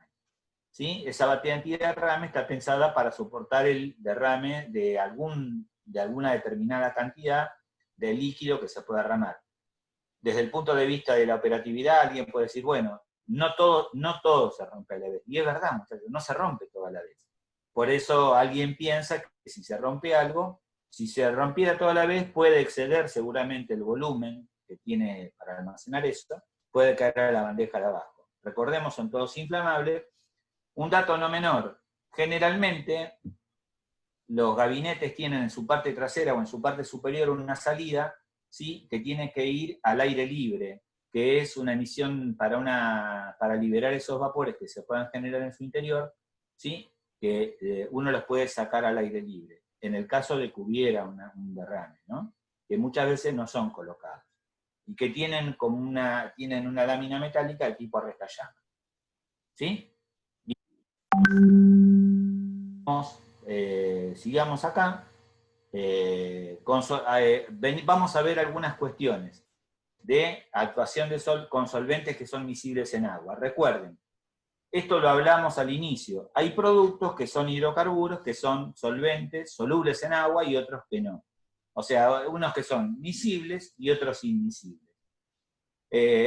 ¿sí? Esa batería antiderrame está pensada para soportar el derrame de alguna determinada cantidad de líquido que se pueda derramar. Desde el punto de vista de la operatividad, alguien puede decir, bueno, no todo se rompe a la vez. Y es verdad, muchachos, no se rompe todo a la vez. Por eso alguien piensa que si se rompe algo, si se rompiera toda la vez, puede exceder seguramente el volumen que tiene para almacenar esto, puede caer a la bandeja de abajo. Recordemos, son todos inflamables. Un dato no menor, generalmente los gabinetes tienen en su parte trasera o en su parte superior una salida, ¿sí?, que tiene que ir al aire libre, que es una emisión para liberar esos vapores que se puedan generar en su interior, ¿sí?, que uno los puede sacar al aire libre, en el caso de que hubiera un derrame, ¿no?, que muchas veces no son colocados, y que tienen una lámina metálica de tipo arrestallama. ¿Sí? Sigamos acá. Vamos a ver algunas cuestiones de actuación con solventes que son miscibles en agua. Recuerden, esto lo hablamos al inicio. Hay productos que son hidrocarburos, que son solventes, solubles en agua, y otros que no. O sea, unos que son miscibles y otros inmiscibles.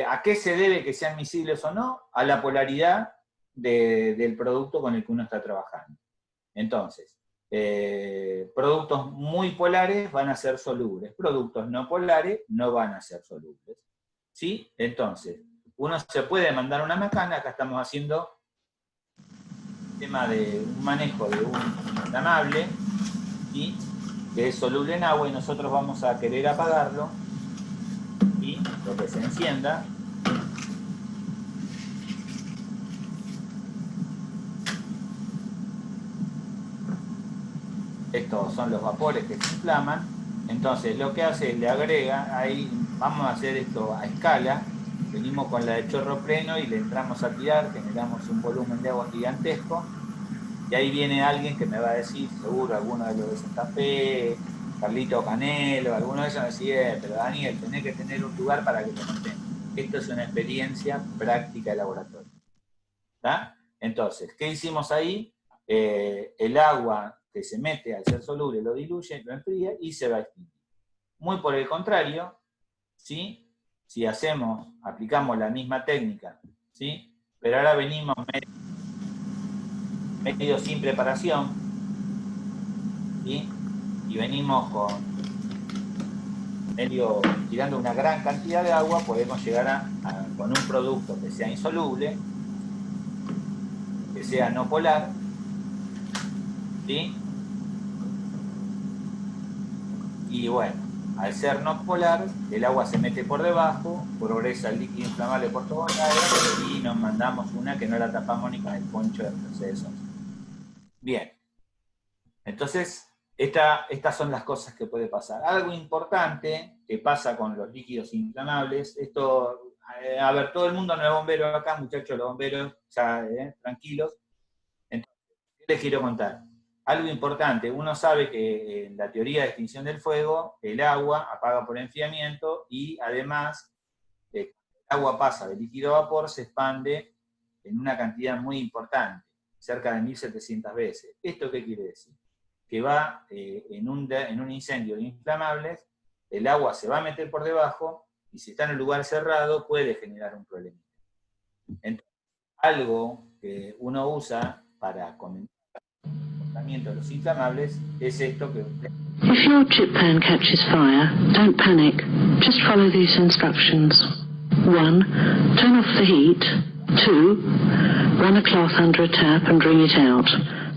¿A qué se debe que sean miscibles o no? A la polaridad del producto con el que uno está trabajando. Entonces, productos muy polares van a ser solubles, productos no polares no van a ser solubles. ¿Sí? Entonces, uno se puede mandar una macana, acá estamos haciendo el tema de un manejo de un inflamable, ¿sí?, que es soluble en agua, y nosotros vamos a querer apagarlo, y lo que se encienda. Estos son los vapores que se inflaman. Entonces lo que hace es le agrega, ahí vamos a hacer esto a escala, venimos con la de chorro pleno y le entramos a tirar, generamos un volumen de agua gigantesco, y ahí viene alguien que me va a decir, seguro alguno de los de Santa Fe, Carlito Canelo, alguno de ellos va a decir, pero Daniel, tenés que tener un lugar para que te mantenga. Esto es una experiencia práctica de laboratorio. ¿Está? Entonces, ¿qué hicimos ahí? El agua que se mete al ser soluble lo diluye, lo enfría y se va a extinguir. Muy por el contrario, ¿sí?, si aplicamos la misma técnica, ¿sí?, pero ahora venimos medio sin preparación, ¿sí?, y venimos tirando una gran cantidad de agua, podemos llegar con un producto que sea insoluble, que sea no polar, ¿sí? Y bueno, al ser no polar, el agua se mete por debajo, progresa el líquido inflamable por todos lados, y nos mandamos una que no la tapamos ni con el poncho de procesos. Bien, entonces estas son las cosas que puede pasar. Algo importante que pasa con los líquidos inflamables, esto, a ver, todo el mundo no es bombero acá, muchachos, los bomberos, ya, tranquilos. Entonces, ¿qué les quiero contar? Algo importante, uno sabe que en la teoría de extinción del fuego, el agua apaga por enfriamiento, y además, el agua pasa de líquido a vapor, se expande en una cantidad muy importante, cerca de 1700 veces. ¿Esto qué quiere decir? Que va en un incendio de inflamables, el agua se va a meter por debajo, y si está en un lugar cerrado, puede generar un problema. Entonces, algo que uno usa para comentar de los inflamables es esto que... If your chip pan catches fire, don't panic. Just follow these instructions. 1. Turn off the heat. 2. Run a cloth under a tap and wring it out.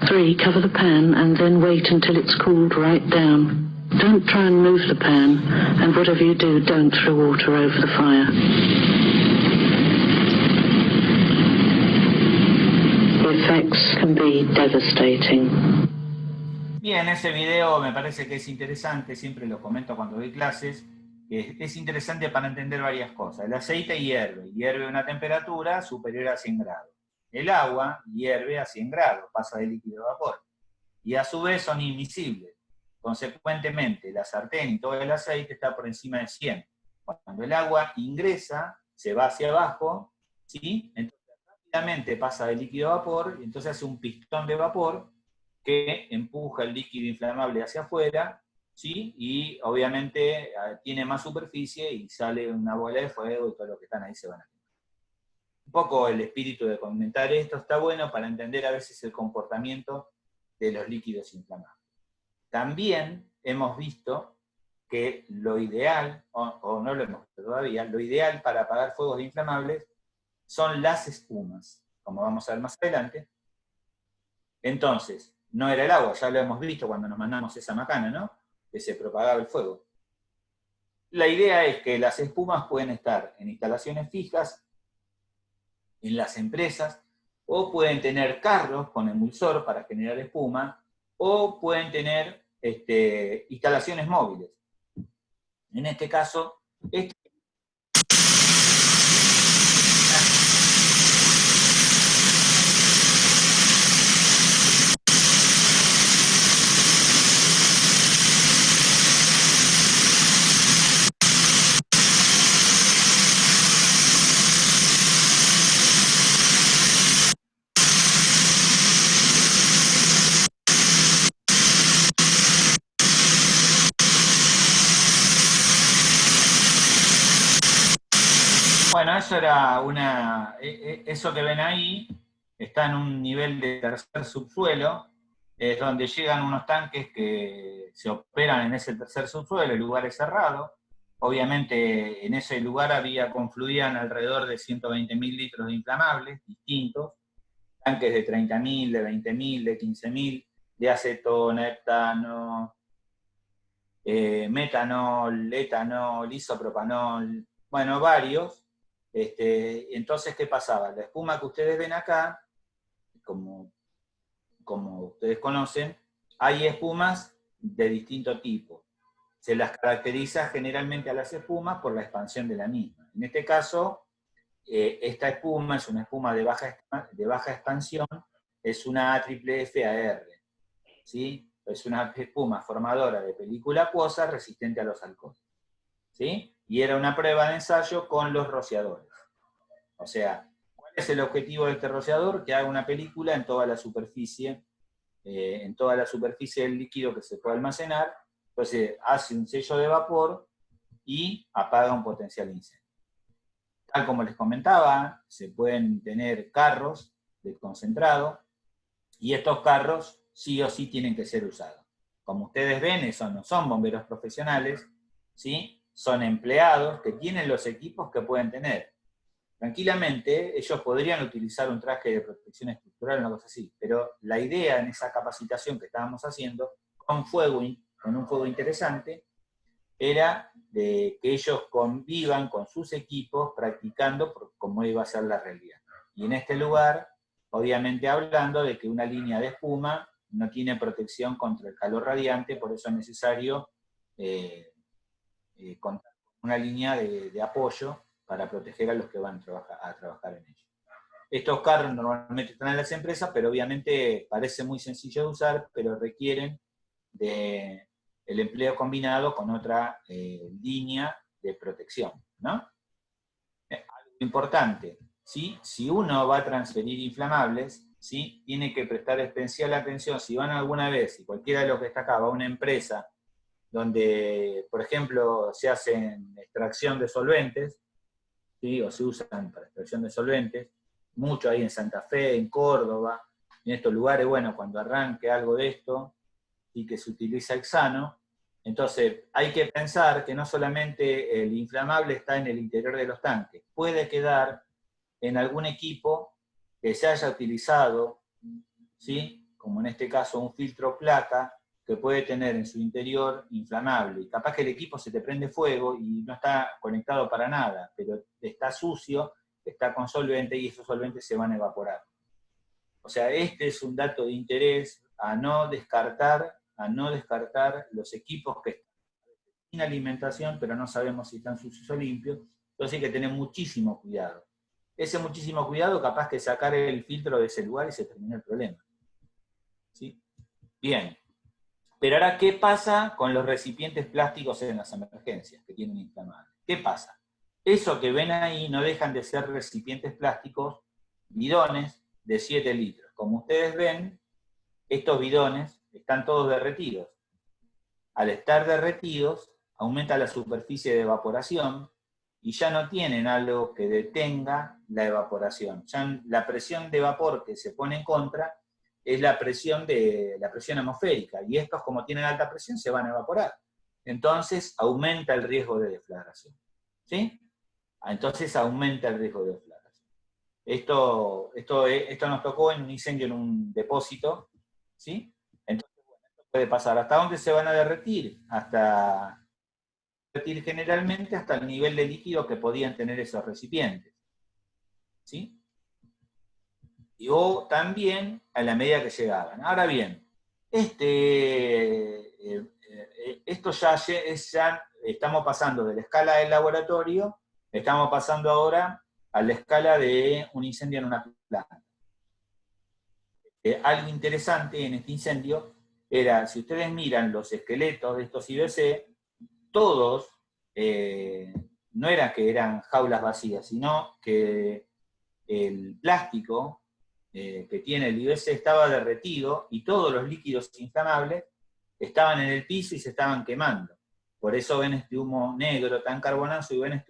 3. Cover the pan and then wait until it's cooled right down. Don't try and move the pan, and whatever you do, don't throw water over the fire. The effects can be devastating. Bien, ese video me parece que es interesante, siempre lo comento cuando doy clases, que es interesante para entender varias cosas. El aceite hierve a una temperatura superior a 100 grados. El agua hierve a 100 grados, pasa de líquido a vapor. Y a su vez son inmiscibles. Consecuentemente, la sartén y todo el aceite está por encima de 100. Cuando el agua ingresa, se va hacia abajo, ¿sí? Entonces rápidamente pasa de líquido a vapor, y entonces hace un pistón de vapor que empuja el líquido inflamable hacia afuera, ¿sí? Y obviamente tiene más superficie y sale una bola de fuego y todos los que están ahí se van a quemar. Un poco el espíritu de comentar esto está bueno para entender a veces el comportamiento de los líquidos inflamables. También hemos visto que lo ideal, o no lo hemos visto todavía, lo ideal para apagar fuegos inflamables son las espumas, como vamos a ver más adelante. Entonces, no era el agua, ya lo hemos visto cuando nos mandamos esa macana, ¿no? Que se propagaba el fuego. La idea es que las espumas pueden estar en instalaciones fijas, en las empresas, o pueden tener carros con emulsor para generar espuma, o pueden tener instalaciones móviles. En este caso, bueno, eso era eso que ven ahí, está en un nivel de tercer subsuelo, es donde llegan unos tanques que se operan en ese tercer subsuelo, el lugar es cerrado. Obviamente en ese lugar confluían alrededor de 120.000 litros de inflamables distintos, tanques de 30.000, de 20.000, de 15.000, de acetona, heptano, metanol, etanol, isopropanol, bueno, varios. Entonces, ¿qué pasaba? La espuma que ustedes ven acá, como ustedes conocen, hay espumas de distinto tipo. Se las caracteriza generalmente a las espumas por la expansión de la misma. En este caso, esta espuma es una espuma de baja expansión, es una AFFAR, ¿sí? Es una espuma formadora de película acuosa resistente a los alcoholes, ¿sí? Y era una prueba de ensayo con los rociadores. O sea, ¿cuál es el objetivo de este rociador? Que haga una película en toda la superficie del líquido que se puede almacenar. Entonces hace un sello de vapor y apaga un potencial incendio. Tal como les comentaba, se pueden tener carros de concentrado, y estos carros sí o sí tienen que ser usados. Como ustedes ven, esos no son bomberos profesionales, ¿sí? Son empleados que tienen los equipos que pueden tener. Tranquilamente, ellos podrían utilizar un traje de protección estructural o una cosa así, pero la idea en esa capacitación que estábamos haciendo, con un fuego interesante, era de que ellos convivan con sus equipos practicando cómo iba a ser la realidad. Y en este lugar, obviamente hablando de que una línea de espuma no tiene protección contra el calor radiante, por eso es necesario contar con una línea de apoyo para proteger a los que van a trabajar en ello. Estos carros normalmente están en las empresas, pero obviamente parece muy sencillo de usar, pero requieren el empleo combinado con otra línea de protección, ¿no? Algo importante, ¿sí? Si uno va a transferir inflamables, ¿sí? Tiene que prestar especial atención. Si van alguna vez, y cualquiera de los que está acá va a una empresa donde, por ejemplo, se hacen extracción de solventes, ¿sí? O se usan para extracción de solventes, mucho ahí en Santa Fe, en Córdoba, en estos lugares, bueno, cuando arranque algo de esto, y que se utiliza hexano, entonces hay que pensar que no solamente el inflamable está en el interior de los tanques, puede quedar en algún equipo que se haya utilizado, ¿sí? Como en este caso un filtro plata, que puede tener en su interior inflamable, y capaz que el equipo se te prende fuego y no está conectado para nada, pero está sucio, está con solvente, y esos solventes se van a evaporar. O sea, este es un dato de interés a no descartar los equipos que están sin alimentación, pero no sabemos si están sucios o limpios, entonces hay que tener muchísimo cuidado. Ese muchísimo cuidado, capaz que sacar el filtro de ese lugar y se termina el problema. ¿Sí? Bien. Pero ahora, ¿qué pasa con los recipientes plásticos en las emergencias que tienen inflamables? ¿Qué pasa? Eso que ven ahí no dejan de ser recipientes plásticos bidones de 7 litros. Como ustedes ven, estos bidones están todos derretidos. Al estar derretidos, aumenta la superficie de evaporación y ya no tienen algo que detenga la evaporación. Ya la presión de vapor que se pone en contra es la presión atmosférica, y estos, como tienen alta presión, se van a evaporar. Entonces aumenta el riesgo de deflagración. ¿Sí? Entonces aumenta el riesgo de deflagración. Esto nos tocó en un incendio en un depósito, ¿sí? Entonces, bueno, esto puede pasar. ¿Hasta dónde se van a derretir? Generalmente hasta el nivel de líquido que podían tener esos recipientes. ¿Sí? O también a la medida que llegaban. Ahora bien, esto ya estamos pasando de la escala del laboratorio, estamos pasando ahora a la escala de un incendio en una planta. Algo interesante en este incendio era, si ustedes miran los esqueletos de estos IBC, todos, no era que eran jaulas vacías, sino que el plástico que tiene el IBC estaba derretido y todos los líquidos inflamables estaban en el piso y se estaban quemando. Por eso ven este humo negro tan carbonazo y ven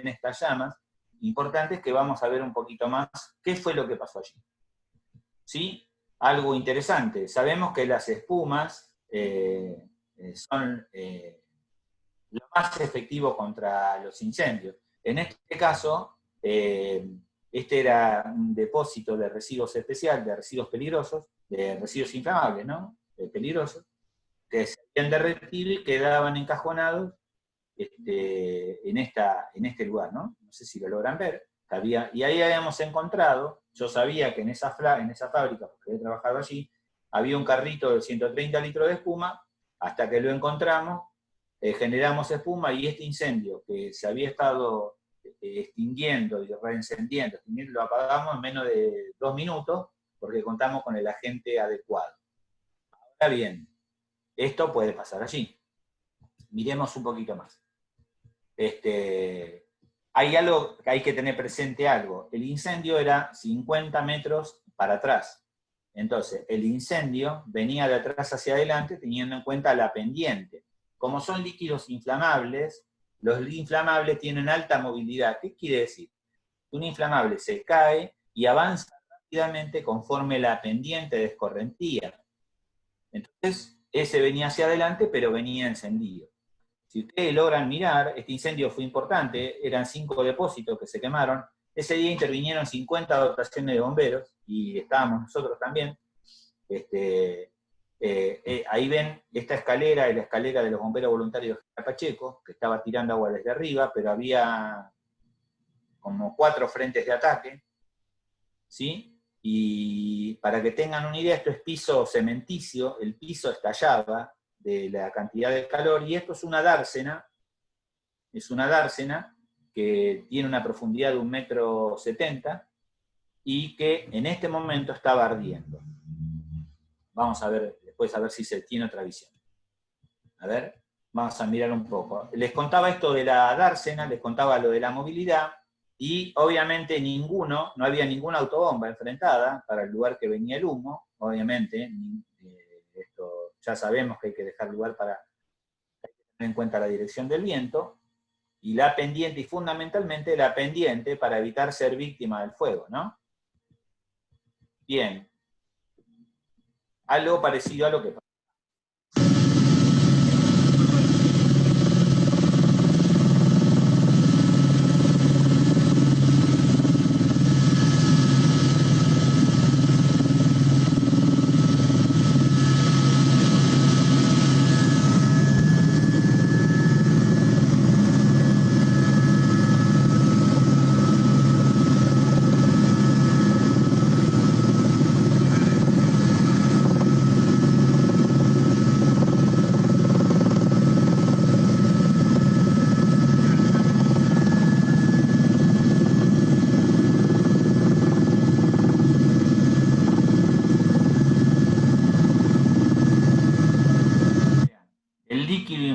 estas llamas importantes que vamos a ver un poquito más qué fue lo que pasó allí. ¿Sí? Algo interesante, sabemos que las espumas son lo más efectivo contra los incendios. En este caso, este era un depósito de residuos especial, de residuos peligrosos, de residuos inflamables, ¿no? Peligrosos, que se habían derretido y quedaban encajonados en este lugar, ¿no? No sé si lo logran ver. Y ahí habíamos encontrado, yo sabía que en esa fábrica, porque he trabajado allí, había un carrito de 130 litros de espuma, hasta que lo encontramos, generamos espuma, y este incendio que se había estado extinguiendo y reencendiendo, lo apagamos en menos de 2 minutos, porque contamos con el agente adecuado. Ahora bien, esto puede pasar allí. Miremos un poquito más. Hay algo que hay que tener presente algo. El incendio era 50 metros para atrás. Entonces, el incendio venía de atrás hacia adelante teniendo en cuenta la pendiente. Como son líquidos inflamables, los inflamables tienen alta movilidad. ¿Qué quiere decir? Un inflamable se cae y avanza rápidamente conforme la pendiente descorrentía. Entonces, ese venía hacia adelante, pero venía encendido. Si ustedes logran mirar, este incendio fue importante, eran 5 depósitos que se quemaron. Ese día intervinieron 50 dotaciones de bomberos, y estábamos nosotros también. Ahí ven esta escalera, es la escalera de los bomberos voluntarios de Pacheco, que estaba tirando agua desde arriba, pero había como 4 frentes de ataque, ¿sí? Y para que tengan una idea, esto es piso cementicio, el piso estallaba de la cantidad de calor, y esto es una dársena que tiene una profundidad de 1,70 m, y que en este momento estaba ardiendo. Vamos a ver, después a ver si se tiene otra visión. A ver, vamos a mirar un poco. Les contaba esto de la dársena, les contaba lo de la movilidad, y obviamente no había ninguna autobomba enfrentada para el lugar que venía el humo, obviamente, esto ya sabemos que hay que dejar lugar para tener en cuenta la dirección del viento, y la pendiente, y fundamentalmente la pendiente para evitar ser víctima del fuego, ¿no? Bien. Algo parecido a lo que pasó.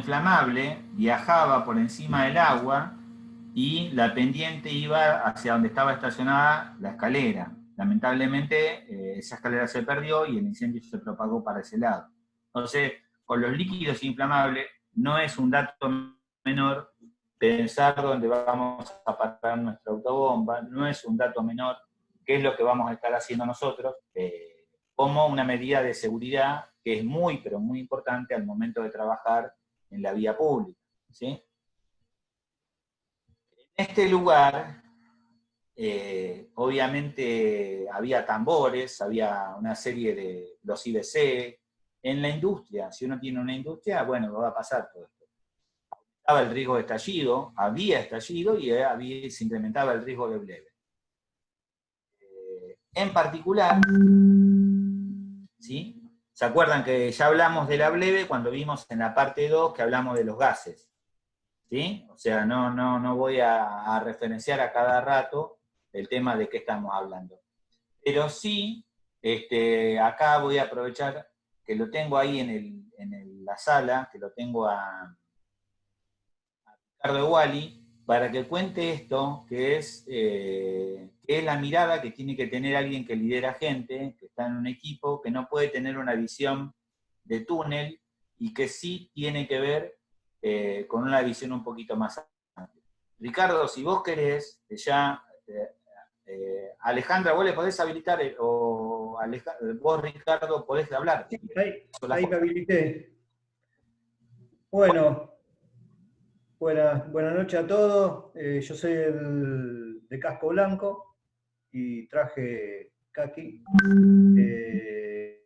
inflamable viajaba por encima del agua y la pendiente iba hacia donde estaba estacionada la escalera. Lamentablemente, esa escalera se perdió y el incendio se propagó para ese lado. Entonces, con los líquidos inflamables, no es un dato menor pensar dónde vamos a parar nuestra autobomba, no es un dato menor qué es lo que vamos a estar haciendo nosotros, como una medida de seguridad que es muy, pero muy importante al momento de trabajar en la vía pública, ¿sí? En este lugar, obviamente había tambores, había una serie de los IBC. En la industria, si uno tiene una industria, bueno, va a pasar todo esto. Estaba el riesgo de estallido, había estallido y se incrementaba el riesgo de bleve. En particular, ¿sí? ¿Se acuerdan que ya hablamos de la bleve cuando vimos en la parte 2 que hablamos de los gases? ¿Sí? O sea, no voy a referenciar a cada rato el tema de qué estamos hablando. Pero sí, acá voy a aprovechar que lo tengo ahí en la sala, que lo tengo a Ricardo Wally, para que cuente esto, que es la mirada que tiene que tener alguien que lidera gente, que está en un equipo, que no puede tener una visión de túnel, y que sí tiene que ver con una visión un poquito más amplia. Ricardo, si vos querés, ya... Alejandra, ¿vos le podés habilitar? Vos, Ricardo, podés hablar. Sí, ahí me habilité. Bueno, buenas noches a todos. Yo soy de casco blanco y traje caqui.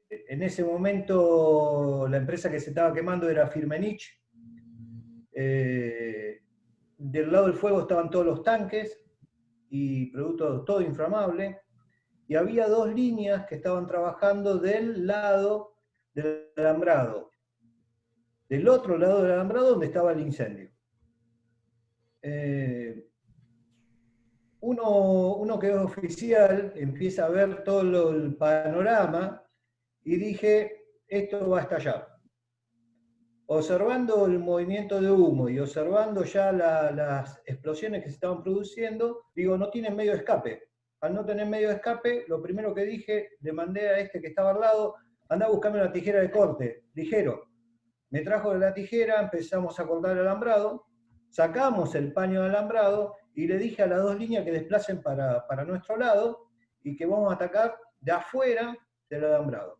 En ese momento la empresa que se estaba quemando era Firmenich. Del lado del fuego estaban todos los tanques y productos todo inflamable, y había dos líneas que estaban trabajando del lado del alambrado, del otro lado del alambrado donde estaba el incendio. Uno que es oficial empieza a ver todo el panorama y dije, esto va a estallar. Observando el movimiento de humo y observando ya las explosiones que se estaban produciendo, digo, no tienen medio de escape. Al no tener medio de escape, lo primero que dije, le mandé a este que estaba al lado, anda a buscarme una tijera de corte, ligero. Me trajo la tijera, empezamos a cortar el alambrado, sacamos el paño de alambrado y le dije a las dos líneas que desplacen para nuestro lado y que vamos a atacar de afuera del alambrado.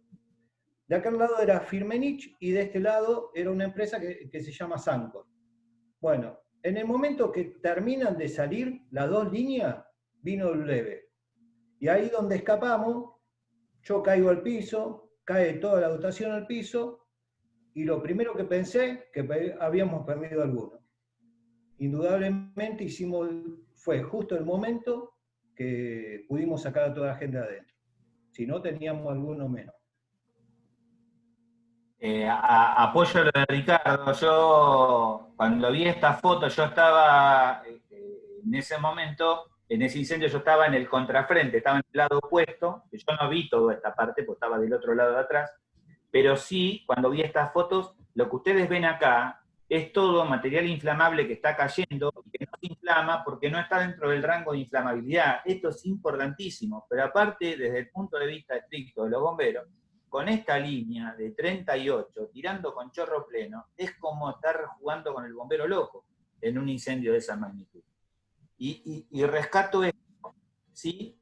De aquel lado era Firmenich y de este lado era una empresa que se llama Sancor. Bueno, en el momento que terminan de salir las dos líneas, vino el leve. Y ahí donde escapamos, yo caigo al piso, cae toda la dotación al piso, y lo primero que pensé, que habíamos perdido alguno. Indudablemente fue justo el momento que pudimos sacar a toda la gente de adentro. Si no, teníamos alguno menos. Apoyo lo de Ricardo. Yo, cuando vi esta foto, yo estaba, en ese momento, en ese incendio yo estaba en el contrafrente, estaba en el lado opuesto, que yo no vi toda esta parte, porque estaba del otro lado de atrás, pero sí, cuando vi estas fotos, lo que ustedes ven acá es todo material inflamable que está cayendo, y que no se inflama porque no está dentro del rango de inflamabilidad. Esto es importantísimo, pero aparte, desde el punto de vista estricto de los bomberos, con esta línea de 38, tirando con chorro pleno, es como estar jugando con el bombero loco en un incendio de esa magnitud. Y rescato esto, ¿sí?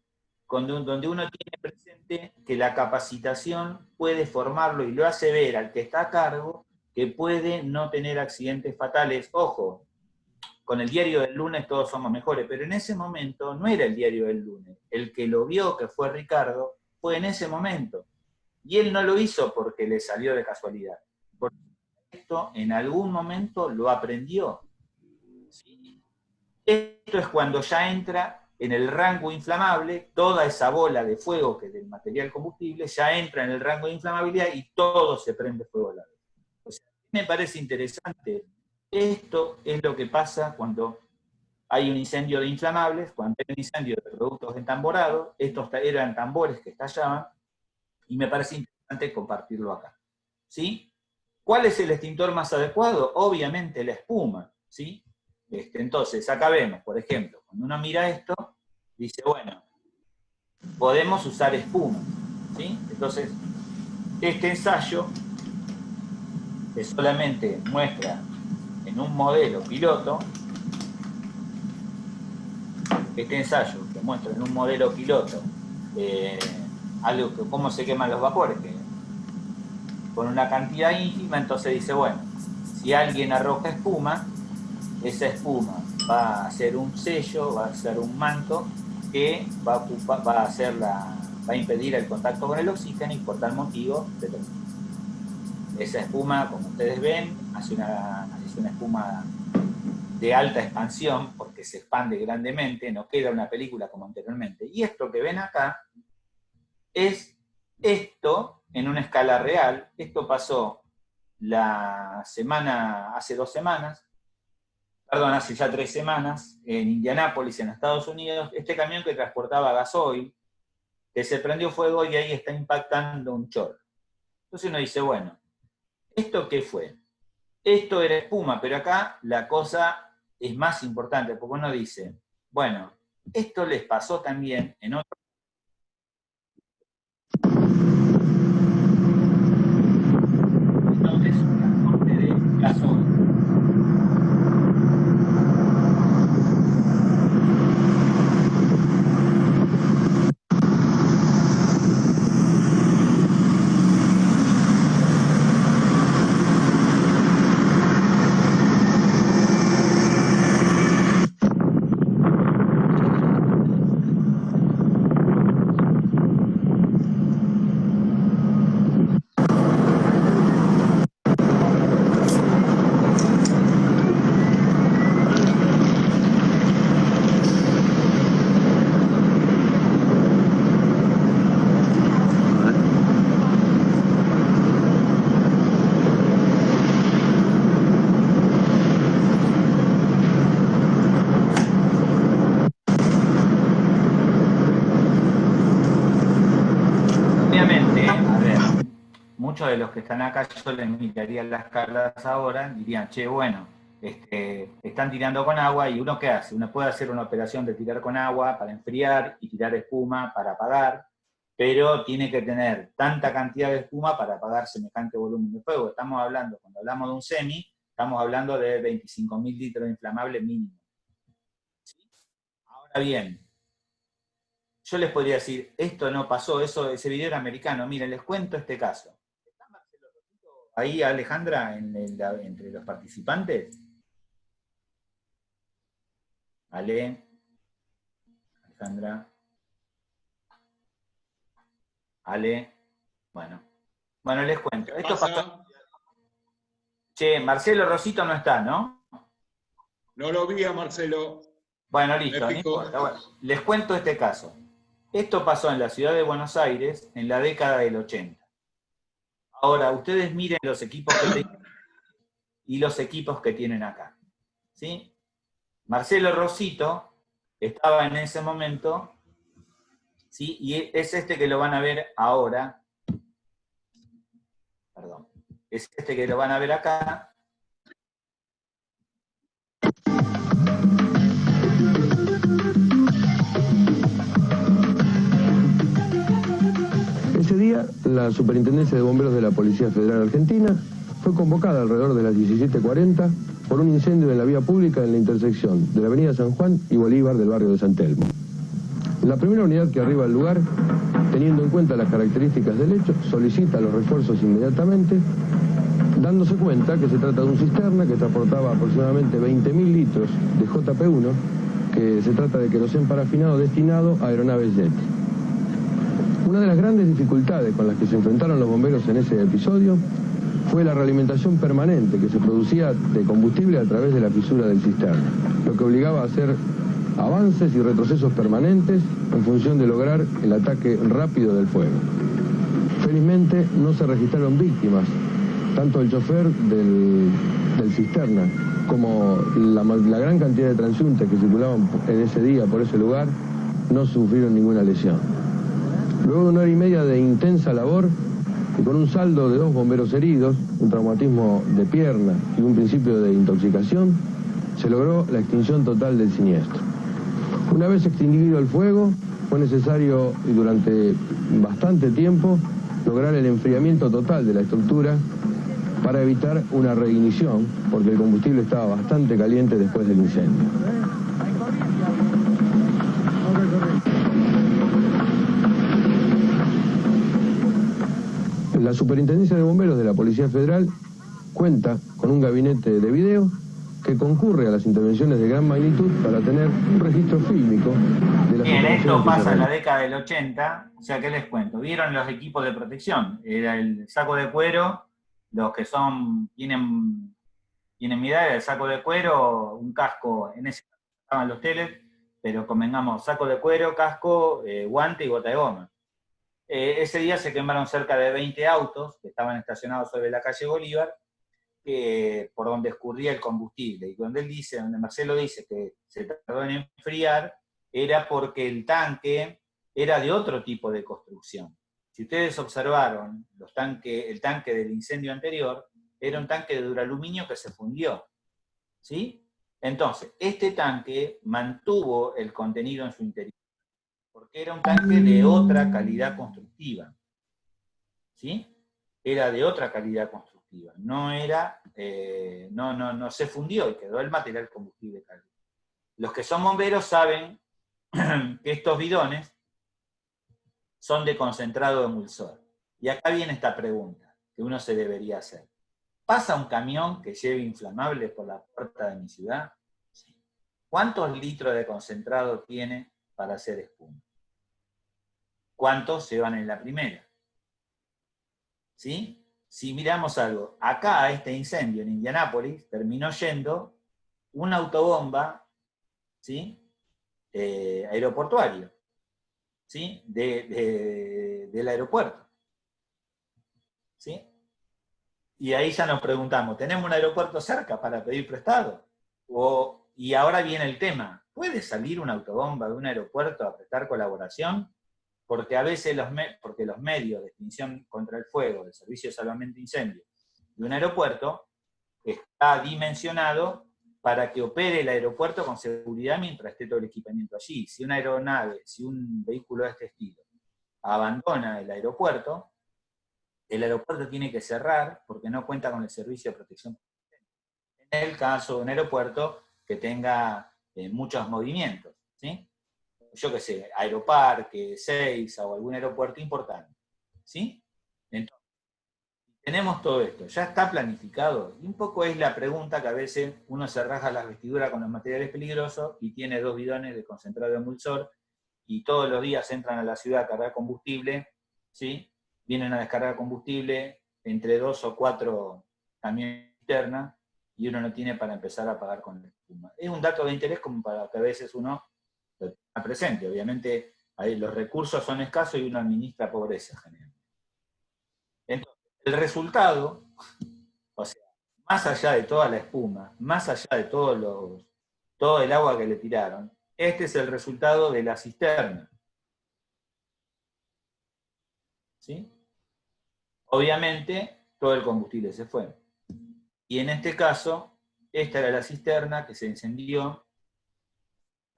Donde uno tiene presente que la capacitación puede formarlo y lo hace ver al que está a cargo, que puede no tener accidentes fatales. Ojo, con el diario del lunes todos somos mejores, pero en ese momento no era el diario del lunes. El que lo vio, que fue Ricardo, fue en ese momento. Y él no lo hizo porque le salió de casualidad. Porque esto en algún momento lo aprendió. ¿Sí? Esto es cuando ya entra en el rango inflamable, toda esa bola de fuego que del material combustible ya entra en el rango de inflamabilidad y todo se prende fuego a la vez. O sea, me parece interesante. Esto es lo que pasa cuando hay un incendio de inflamables, cuando hay un incendio de productos entamborados. Estos eran tambores que estallaban, y me parece interesante compartirlo acá. ¿Sí? ¿Cuál es el extintor más adecuado? Obviamente la espuma, ¿sí? Entonces, acá vemos, por ejemplo, cuando uno mira esto, dice, bueno, podemos usar espuma, ¿sí? Entonces, este ensayo, que solamente muestra en un modelo piloto, algo que cómo se queman los vapores, que con una cantidad ínfima, entonces dice, bueno, si alguien arroja espuma, esa espuma va a ser un sello, va a ser un manto que va a impedir el contacto con el oxígeno y por tal motivo se termina. Esa espuma, como ustedes ven, es una espuma de alta expansión porque se expande grandemente, no queda una película como anteriormente. Y esto que ven acá es esto en una escala real. Esto pasó hace 2 semanas, perdón, hace ya 3 semanas, en Indianápolis, en Estados Unidos, este camión que transportaba gasoil, que se prendió fuego y ahí está impactando un chorro. Entonces uno dice, bueno, ¿esto qué fue? Esto era espuma, pero acá la cosa es más importante, porque uno dice, bueno, esto les pasó también en otro... Entonces, un transporte de gasoil. Muchos de los que están acá, yo les miraría las caras ahora, dirían, che, bueno, están tirando con agua, y uno ¿qué hace? Uno puede hacer una operación de tirar con agua para enfriar y tirar espuma para apagar, pero tiene que tener tanta cantidad de espuma para apagar semejante volumen de fuego. Estamos hablando, cuando hablamos de un semi, estamos hablando de 25.000 litros de inflamable mínimo. ¿Sí? Ahora bien, yo les podría decir, esto no pasó, ese video era americano. Miren, les cuento este caso. Ahí, Alejandra, entre los participantes. Alejandra. Bueno, les cuento. Esto pasó. Che, Marcelo Rosito no está, ¿no? No lo vi a Marcelo. Bueno, listo, no importa. Bueno, les cuento este caso. Esto pasó en la ciudad de Buenos Aires en la década del 80. Ahora, ustedes miren los equipos que tienen y los equipos que tienen acá. ¿Sí? Marcelo Rosito estaba en ese momento, ¿sí? Y es este que lo van a ver ahora. Perdón. Es este que lo van a ver acá. Ese día, la Superintendencia de Bomberos de la Policía Federal Argentina fue convocada alrededor de las 17:40 por un incendio en la vía pública en la intersección de la avenida San Juan y Bolívar del barrio de San Telmo. La primera unidad que arriba al lugar, teniendo en cuenta las características del hecho, solicita los refuerzos inmediatamente, dándose cuenta que se trata de un cisterna que transportaba aproximadamente 20.000 litros de JP1, que se trata de querosén parafinado destinado a aeronaves jet. Una de las grandes dificultades con las que se enfrentaron los bomberos en ese episodio fue la realimentación permanente que se producía de combustible a través de la fisura del cisterna, lo que obligaba a hacer avances y retrocesos permanentes en función de lograr el ataque rápido del fuego. Felizmente no se registraron víctimas, tanto el chofer del cisterna como la gran cantidad de transeúntes que circulaban en ese día por ese lugar no sufrieron ninguna lesión. Luego de 1 hora y media de intensa labor, y con un saldo de 2 bomberos heridos, un traumatismo de pierna y un principio de intoxicación, se logró la extinción total del siniestro. Una vez extinguido el fuego, fue necesario, y durante bastante tiempo, lograr el enfriamiento total de la estructura para evitar una reignición, porque el combustible estaba bastante caliente después del incendio. La Superintendencia de Bomberos de la Policía Federal cuenta con un gabinete de video que concurre a las intervenciones de gran magnitud para tener un registro fílmico de las Bien, esto operaciones que se pasa en la realizan. década del 80, o sea, ¿qué les cuento? ¿Vieron los equipos de protección? Era el saco de cuero, los que tienen mi edad, era el saco de cuero, un casco, en ese caso estaban los teles, pero convengamos, saco de cuero, casco, guante y bota de goma. Ese día se quemaron cerca de 20 autos que estaban estacionados sobre la calle Bolívar, por donde escurría el combustible. Y donde Marcelo dice que se tardó en enfriar, era porque el tanque era de otro tipo de construcción. Si ustedes observaron, el tanque del incendio anterior era un tanque de duraluminio que se fundió. ¿Sí? Entonces, este tanque mantuvo el contenido en su interior, porque era un tanque de otra calidad constructiva. ¿Sí? Era de otra calidad constructiva. No se fundió y quedó el material combustible cálido. Los que son bomberos saben que estos bidones son de concentrado emulsor. Y acá viene esta pregunta que uno se debería hacer. ¿Pasa un camión que lleve inflamables por la puerta de mi ciudad? Sí. ¿Cuántos litros de concentrado tiene para hacer espuma? ¿Cuántos se van en la primera? ¿Sí? Si miramos algo, acá a este incendio en Indianápolis terminó yendo una autobomba, ¿sí? Aeroportuario, ¿sí? Del aeropuerto. ¿Sí? Y ahí ya nos preguntamos, ¿tenemos un aeropuerto cerca para pedir prestado? Y ahora viene el tema, ¿puede salir una autobomba de un aeropuerto a prestar colaboración? Porque a veces los medios de extinción contra el fuego, del Servicio de Salvamento de Incendios, de un aeropuerto, está dimensionado para que opere el aeropuerto con seguridad mientras esté todo el equipamiento allí. Si una aeronave, si un vehículo de este estilo abandona el aeropuerto tiene que cerrar porque no cuenta con el servicio de protección. En el caso de un aeropuerto que tenga muchos movimientos, ¿sí? Yo qué sé, Aeroparque, Ezeiza o algún aeropuerto importante, ¿sí? Entonces, tenemos todo esto, ya está planificado, y un poco es la pregunta que a veces uno se raja las vestiduras con los materiales peligrosos y tiene 2 bidones de concentrado de emulsor y todos los días entran a la ciudad a cargar combustible, ¿sí? Vienen a descargar combustible entre 2 o 4 camiones internas y uno no tiene para empezar a pagar con la espuma. Es un dato de interés como para que a veces uno lo tenga presente. Obviamente ahí los recursos son escasos y uno administra pobreza generalmente. Entonces, el resultado, o sea, más allá de toda la espuma, más allá de todo el agua que le tiraron, este es el resultado de la cisterna. ¿Sí? Obviamente, todo el combustible se fue. Y en este caso, esta era la cisterna que se incendió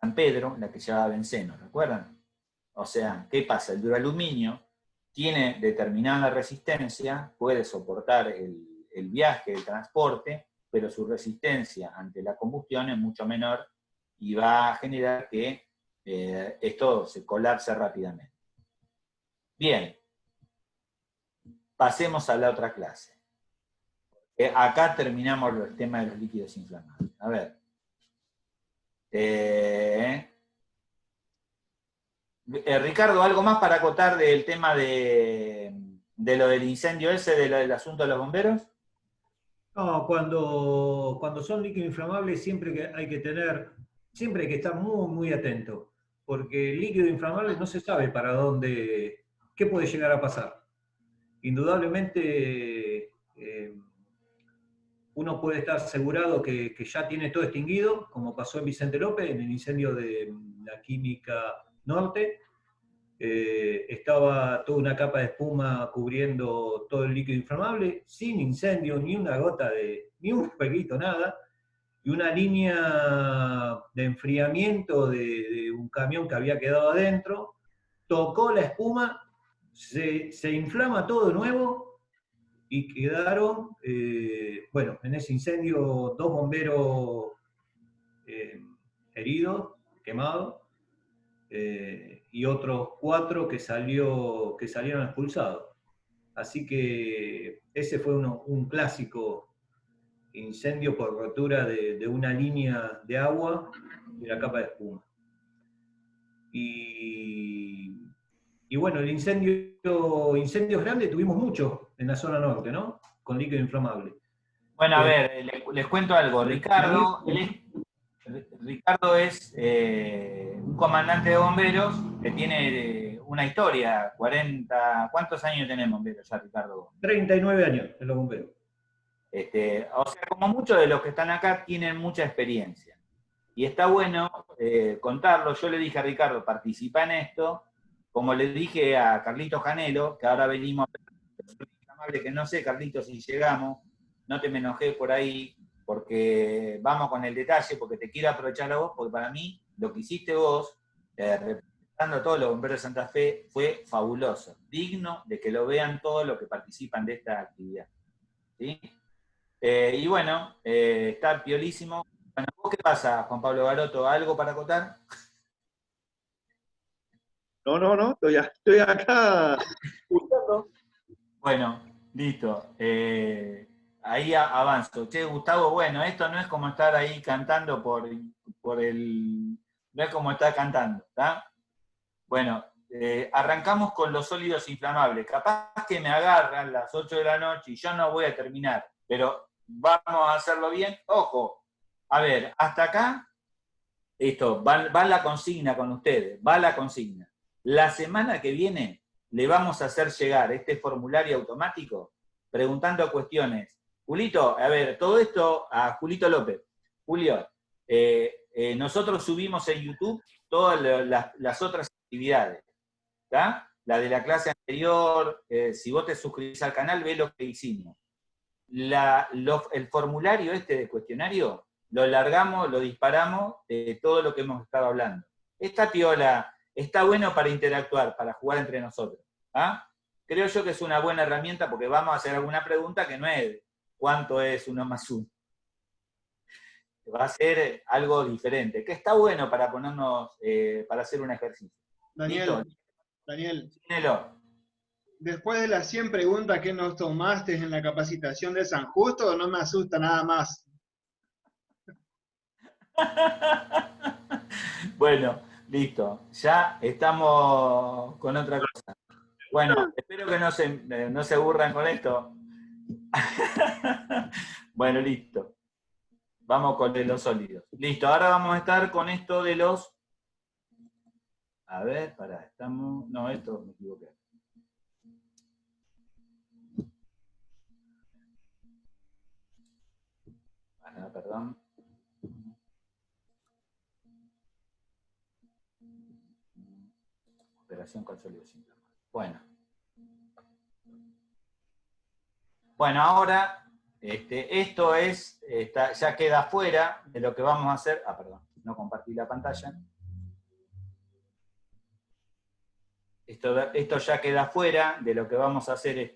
en San Pedro, la que llevaba benceno, ¿recuerdan? O sea, ¿qué pasa? El duraluminio tiene determinada resistencia, puede soportar el viaje, el transporte, pero su resistencia ante la combustión es mucho menor y va a generar que esto se colapse rápidamente. Bien. Pasemos a la otra clase. Acá terminamos el tema de los líquidos inflamables. A ver. Ricardo, ¿algo más para acotar del tema de lo del incendio ese, del asunto de los bomberos? No, cuando son líquidos inflamables siempre hay que estar muy, muy atento, porque el líquido inflamable no se sabe qué puede llegar a pasar. Indudablemente uno puede estar asegurado que ya tiene todo extinguido, como pasó en Vicente López, en el incendio de la Química Norte. Estaba toda una capa de espuma cubriendo todo el líquido inflamable, sin incendio, ni una gota ni un peguito, nada. y una línea de enfriamiento de un camión que había quedado adentro, tocó la espuma, se inflama todo de nuevo y quedaron, bueno, en ese incendio 2 bomberos heridos, quemados, y otros 4 que salieron expulsados. Así que ese fue un clásico incendio por rotura de una línea de agua y la capa de espuma. Y bueno, incendios grandes tuvimos muchos en la zona norte, ¿no? Con líquido inflamable. Bueno, a ver, les cuento algo. Ricardo es un comandante de bomberos que tiene una historia, 40... ¿Cuántos años tenés bomberos ya, Ricardo? 39 años en los bomberos. O sea, como muchos de los que están acá tienen mucha experiencia. Y está bueno contarlo. Yo le dije a Ricardo, participa en esto, como le dije a Carlito Janelo, que ahora venimos a que no sé, Carlito, si llegamos, no te me enojé por ahí, porque vamos con el detalle, porque te quiero aprovechar a vos, porque para mí lo que hiciste vos, representando a todos los bomberos de Santa Fe, fue fabuloso, digno de que lo vean todos los que participan de esta actividad. ¿Sí? Y bueno, está piolísimo. Bueno, ¿vos qué pasa, Juan Pablo Garoto? ¿Algo para acotar? No, estoy acá buscando. Bueno, listo. Ahí avanzo. Che, Gustavo, bueno, esto no es como estar ahí cantando no es como estar cantando, ¿está? Bueno, arrancamos con los sólidos inflamables. Capaz que me agarran las 8 de la noche y yo no voy a terminar, pero vamos a hacerlo bien. Ojo, a ver, hasta acá, va la consigna con ustedes, va la consigna. La semana que viene le vamos a hacer llegar este formulario automático preguntando cuestiones. Julito, a ver, todo esto a Julito López. Julio, nosotros subimos en YouTube todas las otras actividades, ¿está? La de la clase anterior, si vos te suscribís al canal, ve lo que hicimos. El formulario de cuestionario, lo largamos, lo disparamos de todo lo que hemos estado hablando. Esta piola está bueno para interactuar, para jugar entre nosotros. ¿Ah? Creo yo que es una buena herramienta porque vamos a hacer alguna pregunta que no es ¿cuánto es 1 más 1? Va a ser algo diferente, que está bueno para ponernos, para hacer un ejercicio. Daniel, Dímelo. después de las 100 preguntas que nos tomaste en la capacitación de San Justo, no me asusta nada más. Bueno, listo. Ya estamos con otra cosa. Bueno, espero que no se aburran con esto. Bueno, listo. Vamos con los sólidos. Listo, ahora vamos a estar con esto de los... A ver, estamos... No, esto me equivoqué. Perdón. Operación con sólidos inflamables. Bueno, ahora esto ya queda fuera de lo que vamos a hacer. Perdón, no compartí la pantalla. Esto ya queda fuera de lo que vamos a hacer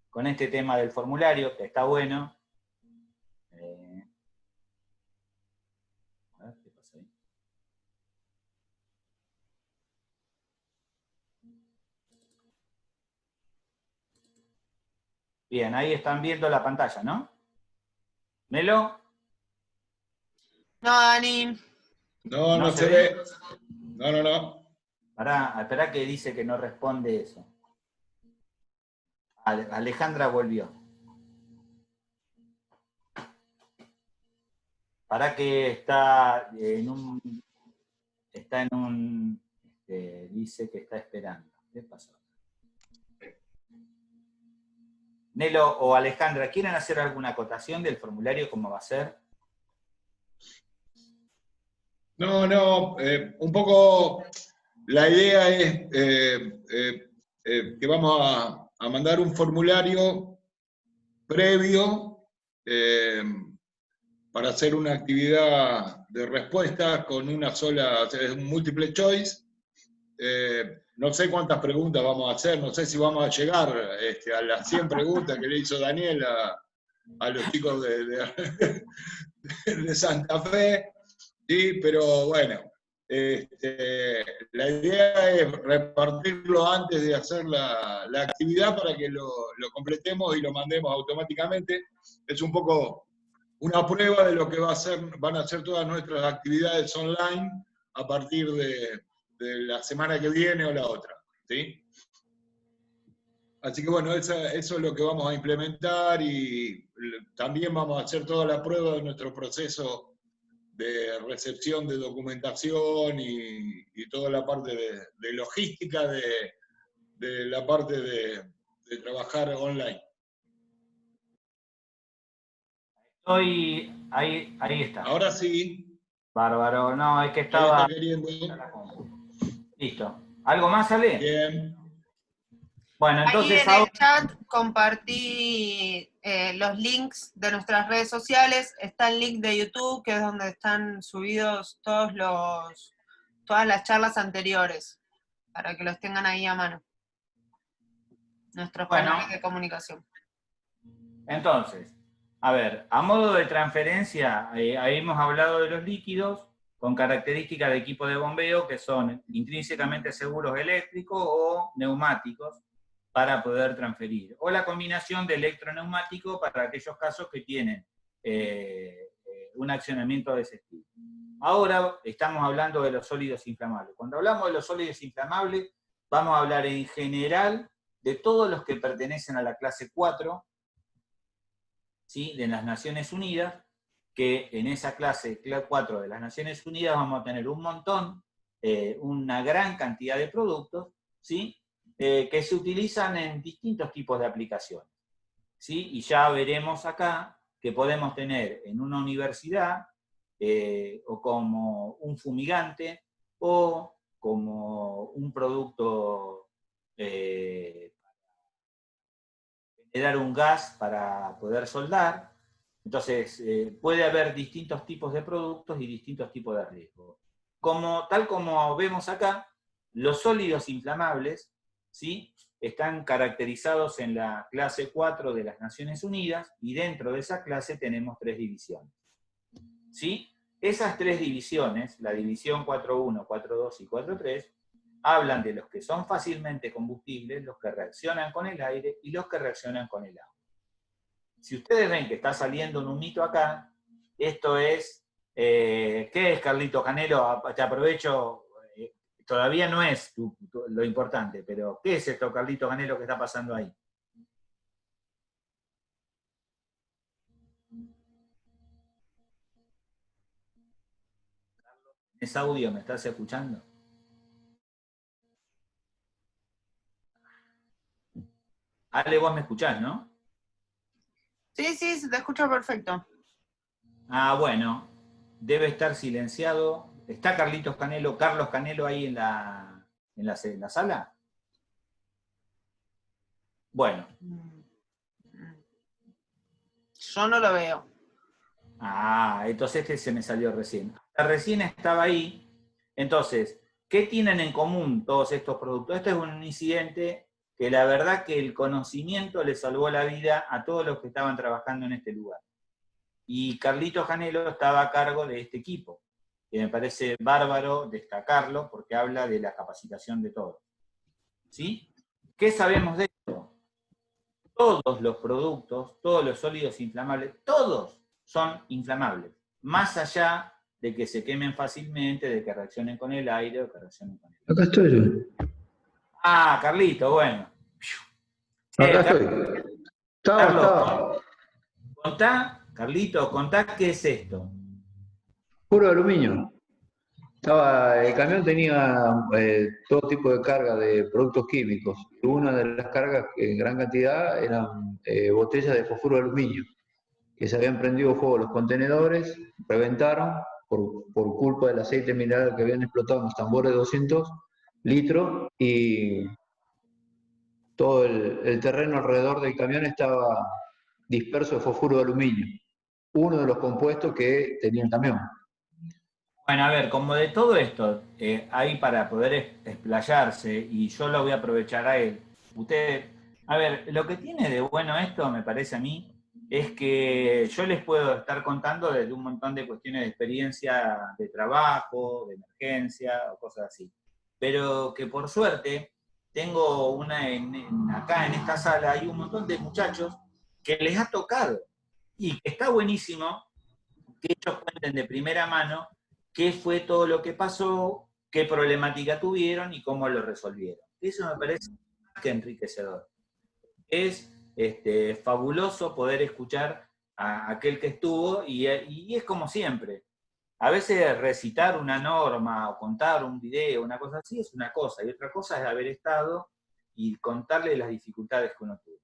con este tema del formulario, que está bueno. A ver, ¿qué pasa ahí? Bien, ahí están viendo la pantalla, ¿no? ¿Melo? No, Dani. No se ve. No. Esperá que dice que no responde eso. Alejandra volvió. Para que está en un... dice que está esperando. ¿Qué pasó? Nelo o Alejandra, ¿quieren hacer alguna acotación del formulario? ¿Cómo va a ser? No, un poco la idea es que vamos a mandar un formulario previo para hacer una actividad de respuesta con una sola, es un multiple choice. No sé cuántas preguntas vamos a hacer, no sé si vamos a llegar a las 100 preguntas que le hizo Daniel a los chicos de Santa Fe, ¿sí? Pero bueno, la idea es repartirlo antes de hacer la actividad para que lo completemos y lo mandemos automáticamente. Es un poco una prueba de lo que van a ser todas nuestras actividades online a partir de la semana que viene o la otra, ¿sí? Así que bueno, eso es lo que vamos a implementar, y también vamos a hacer toda la prueba de nuestro proceso de recepción de documentación y toda la parte de logística de la parte de trabajar online. Ahí está. Ahora sí. Bárbaro, no, es que estaba... Listo. ¿Algo más, Ale? Bien. Bueno, entonces ahí en el chat compartí los links de nuestras redes sociales. Está el link de YouTube, que es donde están subidos todas las charlas anteriores, para que los tengan ahí a mano. Nuestros canales de comunicación. Entonces, a ver, a modo de transferencia, ahí hemos hablado de los líquidos con características de equipo de bombeo que son intrínsecamente seguros eléctricos o neumáticos para poder transferir, o la combinación de electroneumático para aquellos casos que tienen un accionamiento de ese estilo. Ahora estamos hablando de los sólidos inflamables. Cuando hablamos de los sólidos inflamables, vamos a hablar en general de todos los que pertenecen a la clase 4, ¿sí?, de las Naciones Unidas, que en esa clase 4 de las Naciones Unidas vamos a tener un montón, una gran cantidad de productos, ¿sí?, que se utilizan en distintos tipos de aplicaciones, ¿sí? Y ya veremos acá que podemos tener en una universidad, o como un fumigante, o como un producto generar un gas para poder soldar. Entonces, puede haber distintos tipos de productos y distintos tipos de riesgos. Tal como vemos acá, los sólidos inflamables, ¿sí?, están caracterizados en la clase 4 de las Naciones Unidas, y dentro de esa clase tenemos 3 divisiones. ¿Sí? Esas 3 divisiones, la división 4.1, 4.2 y 4.3, hablan de los que son fácilmente combustibles, los que reaccionan con el aire y los que reaccionan con el agua. Si ustedes ven que está saliendo un humito acá, esto es, ¿qué es, Carlito Canelo? Te aprovecho, todavía no es lo importante, pero ¿qué es esto, Carlito Canelo, que está pasando ahí? ¿Es audio? ¿Me estás escuchando? Ale, vos me escuchás, ¿no? Sí, sí, se te escucha perfecto. Ah, bueno, debe estar silenciado. ¿Está Carlos Canelo ahí en la sala? Bueno. Yo no lo veo. Ah, entonces este se me salió recién. Recién estaba ahí. Entonces, ¿qué tienen en común todos estos productos? Este es un incidente que la verdad que el conocimiento le salvó la vida a todos los que estaban trabajando en este lugar. Y Carlitos Canelo estaba a cargo de este equipo, que me parece bárbaro destacarlo porque habla de la capacitación de todos. ¿Sí? ¿Qué sabemos de esto? Todos los productos, todos los sólidos inflamables, todos son inflamables, más allá de que se quemen fácilmente, de que reaccionen con el aire o que reaccionen con el aire. Acá estoy yo. Ah, Carlito, bueno. Acá estoy. Carlos, contá qué es esto. Puro aluminio. El camión tenía todo tipo de carga de productos químicos. Una de las cargas, en gran cantidad, eran botellas de fosfuro de aluminio, que se habían prendido fuego los contenedores, reventaron por culpa del aceite mineral que habían explotado en los tambores de 200 litros, y todo el terreno alrededor del camión estaba disperso de fosfuro de aluminio. uno de los compuestos que tenía el camión. Bueno, a ver, como de todo esto, hay para poder explayarse, y yo lo voy a aprovechar a él. Usted, a ver, lo que tiene de bueno esto, me parece a mí, es que yo les puedo estar contando desde un montón de cuestiones de experiencia de trabajo, de emergencia, o cosas así. Pero que por suerte, tengo acá en esta sala, hay un montón de muchachos que les ha tocado, y que está buenísimo que ellos cuenten de primera mano qué fue todo lo que pasó, qué problemática tuvieron y cómo lo resolvieron. Eso me parece más que enriquecedor. Es fabuloso poder escuchar a aquel que estuvo, y es como siempre. A veces recitar una norma o contar un video, una cosa así, es una cosa, y otra cosa es haber estado y contarle las dificultades que uno tuvo.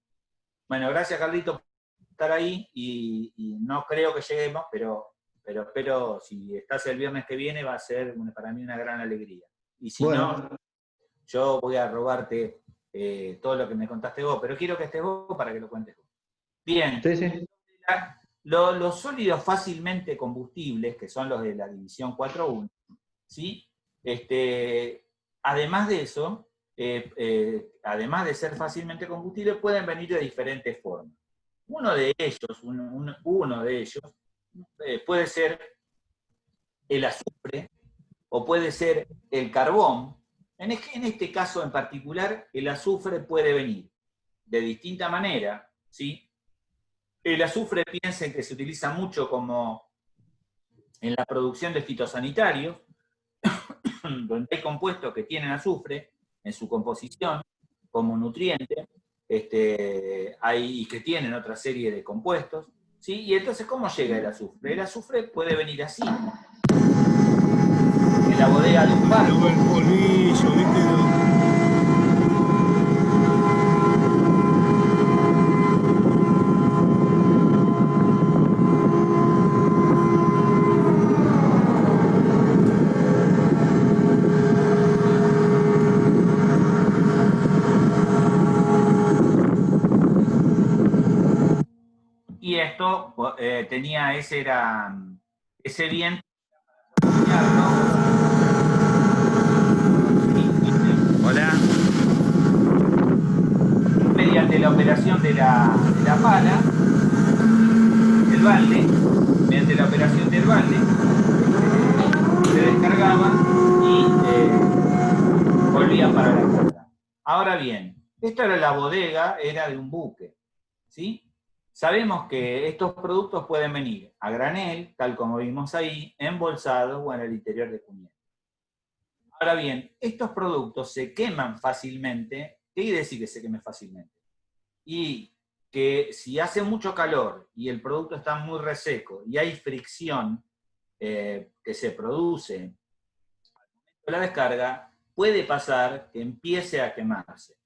Bueno, gracias, Carlito, por estar ahí, y no creo que lleguemos, pero espero, si estás el viernes que viene, va a ser para mí una gran alegría. Y si no, yo voy a robarte todo lo que me contaste vos, pero quiero que estés vos para que lo cuentes vos. Bien. Sí, sí. Los sólidos fácilmente combustibles, que son los de la división 4.1, ¿sí? Además de eso, además de ser fácilmente combustibles, pueden venir de diferentes formas. Uno de ellos puede ser el azufre, o puede ser el carbón. En este caso en particular, el azufre puede venir de distinta manera, ¿sí? El azufre, piensen que se utiliza mucho como en la producción de fitosanitarios, donde hay compuestos que tienen azufre en su composición como nutriente, y que tienen otra serie de compuestos, ¿sí? Y entonces, ¿cómo llega el azufre? El azufre puede venir así, en la bodega de un barco. El polvillo, ¿viste? Y esto tenía ese viento. Hola. Mediante la operación de la pala, el balde, mediante la operación del balde, se descargaba y volvía para la carga. Ahora bien, esta era la bodega, era de un buque, ¿sí? Sabemos que estos productos pueden venir a granel, tal como vimos ahí, embolsados o en el interior de cuñetas. Ahora bien, estos productos se queman fácilmente. ¿Qué quiere decir que se quemen fácilmente? Y que si hace mucho calor y el producto está muy reseco y hay fricción que se produce al momento de la descarga, puede pasar que empiece a quemarse.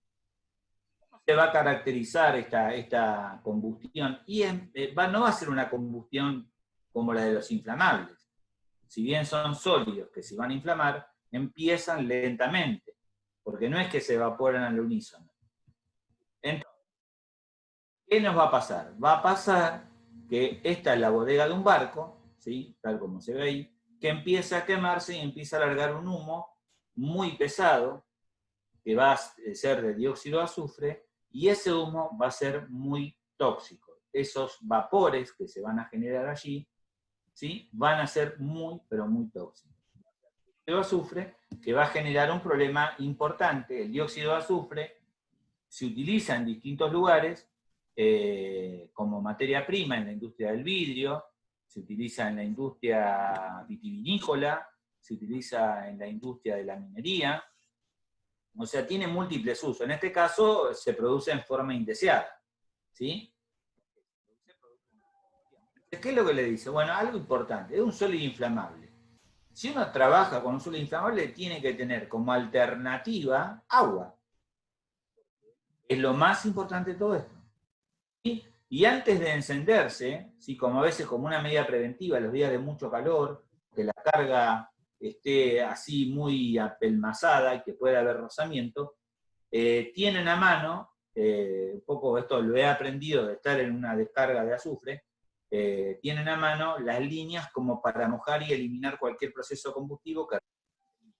Se va a caracterizar esta combustión, y no va a ser una combustión como la de los inflamables. Si bien son sólidos que se van a inflamar, empiezan lentamente, porque no es que se evaporan al unísono. Entonces, ¿qué nos va a pasar? Va a pasar que esta es la bodega de un barco, ¿sí? Tal como se ve ahí, que empieza a quemarse y empieza a largar un humo muy pesado, que va a ser de dióxido de azufre, y ese humo va a ser muy tóxico. Esos vapores que se van a generar allí, ¿sí? Van a ser muy, pero muy tóxicos. El dióxido de azufre, que va a generar un problema importante. El dióxido de azufre se utiliza en distintos lugares como materia prima en la industria del vidrio, se utiliza en la industria vitivinícola, se utiliza en la industria de la minería. O sea, tiene múltiples usos. En este caso, se produce en forma indeseada, ¿sí? ¿Qué es lo que le dice? Bueno, algo importante, es un sólido inflamable. Si uno trabaja con un sólido inflamable, tiene que tener como alternativa agua. Es lo más importante de todo esto, ¿sí? Y antes de encenderse, ¿sí? Como a veces como una medida preventiva, en los días de mucho calor, que la carga esté así muy apelmazada y que pueda haber rozamiento, tienen a mano, un poco esto lo he aprendido de estar en una descarga de azufre, tienen a mano las líneas como para mojar y eliminar cualquier proceso combustivo que...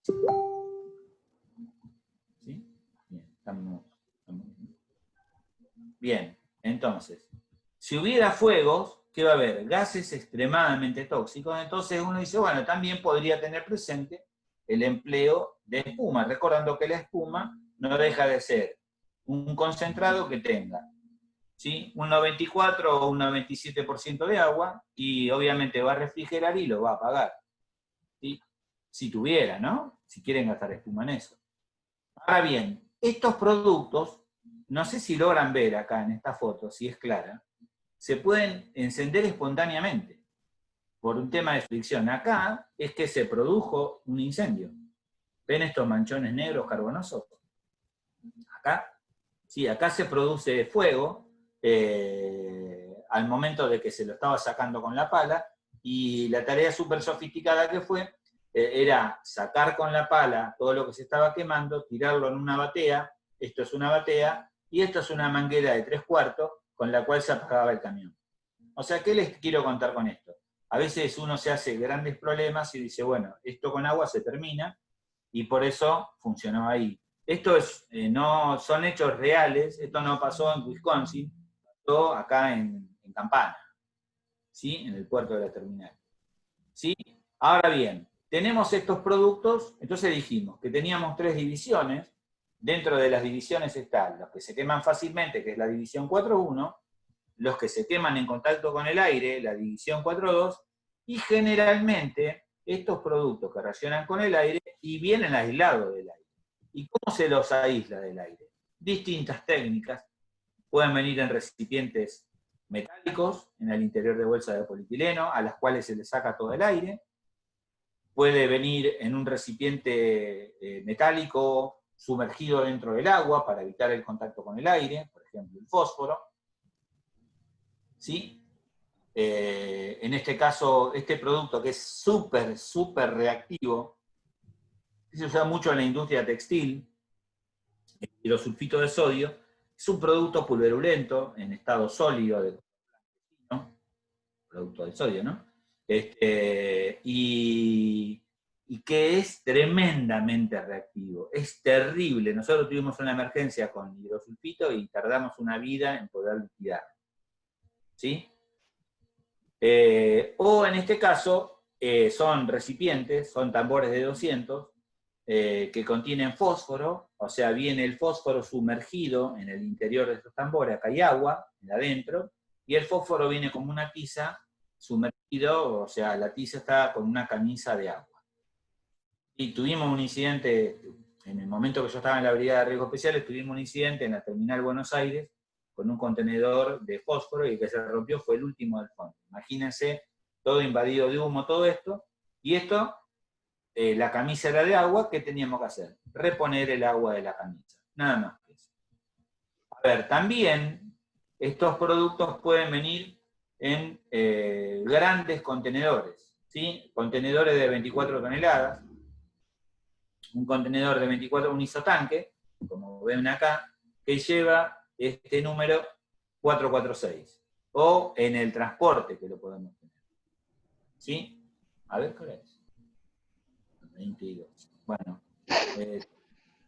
¿Sí? Bien, estamos bien. Bien, entonces, si hubiera fuegos, ¿qué va a haber? Gases extremadamente tóxicos, entonces uno dice, bueno, también podría tener presente el empleo de espuma, recordando que la espuma no deja de ser un concentrado que tenga, ¿sí?, un 94 o un 97% de agua, y obviamente va a refrigerar y lo va a apagar, ¿sí? Si tuviera, ¿no? Si quieren gastar espuma en eso. Ahora bien, estos productos, no sé si logran ver acá en esta foto, si es clara, se pueden encender espontáneamente, por un tema de fricción. Acá es que se produjo un incendio. ¿Ven estos manchones negros carbonosos? Acá, sí, acá se produce fuego, al momento de que se lo estaba sacando con la pala, y la tarea súper sofisticada que fue, era sacar con la pala todo lo que se estaba quemando, tirarlo en una batea, esto es una batea, y esto es una manguera de 3/4, con la cual se apagaba el camión. O sea, ¿qué les quiero contar con esto? A veces uno se hace grandes problemas y dice, bueno, esto con agua se termina, y por eso funcionó ahí. Esto no son hechos reales, esto no pasó en Wisconsin, pasó acá en Campana, ¿sí?, en el puerto de la terminal. ¿Sí? Ahora bien, tenemos estos productos, entonces dijimos que teníamos 3 divisiones. Dentro de las divisiones están los que se queman fácilmente, que es la división 4.1, los que se queman en contacto con el aire, la división 4.2, y generalmente estos productos que reaccionan con el aire y vienen aislados del aire. ¿Y cómo se los aísla del aire? Distintas técnicas. Pueden venir en recipientes metálicos, en el interior de bolsas de polietileno, a las cuales se les saca todo el aire. Puede venir en un recipiente metálico sumergido dentro del agua para evitar el contacto con el aire, por ejemplo el fósforo. ¿Sí? En este caso, este producto que es súper reactivo, se usa mucho en la industria textil, el hidrosulfito de sodio, es un producto pulverulento, en estado sólido, ¿no?, producto del sodio, ¿no? Y que es tremendamente reactivo, es terrible. Nosotros tuvimos una emergencia con hidrosulfito y tardamos una vida en poder liquidarlo. ¿Sí? O en este caso, son recipientes, son tambores de 200, que contienen fósforo, o sea, viene el fósforo sumergido en el interior de estos tambores, acá hay agua adentro, y el fósforo viene como una tiza sumergido, o sea, la tiza está con una camisa de agua. Y tuvimos un incidente, en el momento que yo estaba en la Brigada de Riesgos Especiales, tuvimos un incidente en la terminal Buenos Aires, con un contenedor de fósforo, y el que se rompió fue el último del fondo. Imagínense, todo invadido de humo, todo esto, y esto, la camisa era de agua, ¿qué teníamos que hacer? Reponer el agua de la camisa, nada más que eso. A ver, también, estos productos pueden venir en grandes contenedores, ¿sí? Contenedores de 24 toneladas, un contenedor de 24, un isotanque, como ven acá, que lleva este número 446, o en el transporte que lo podemos tener. ¿Sí? A ver, ¿cuál es? 22. Bueno,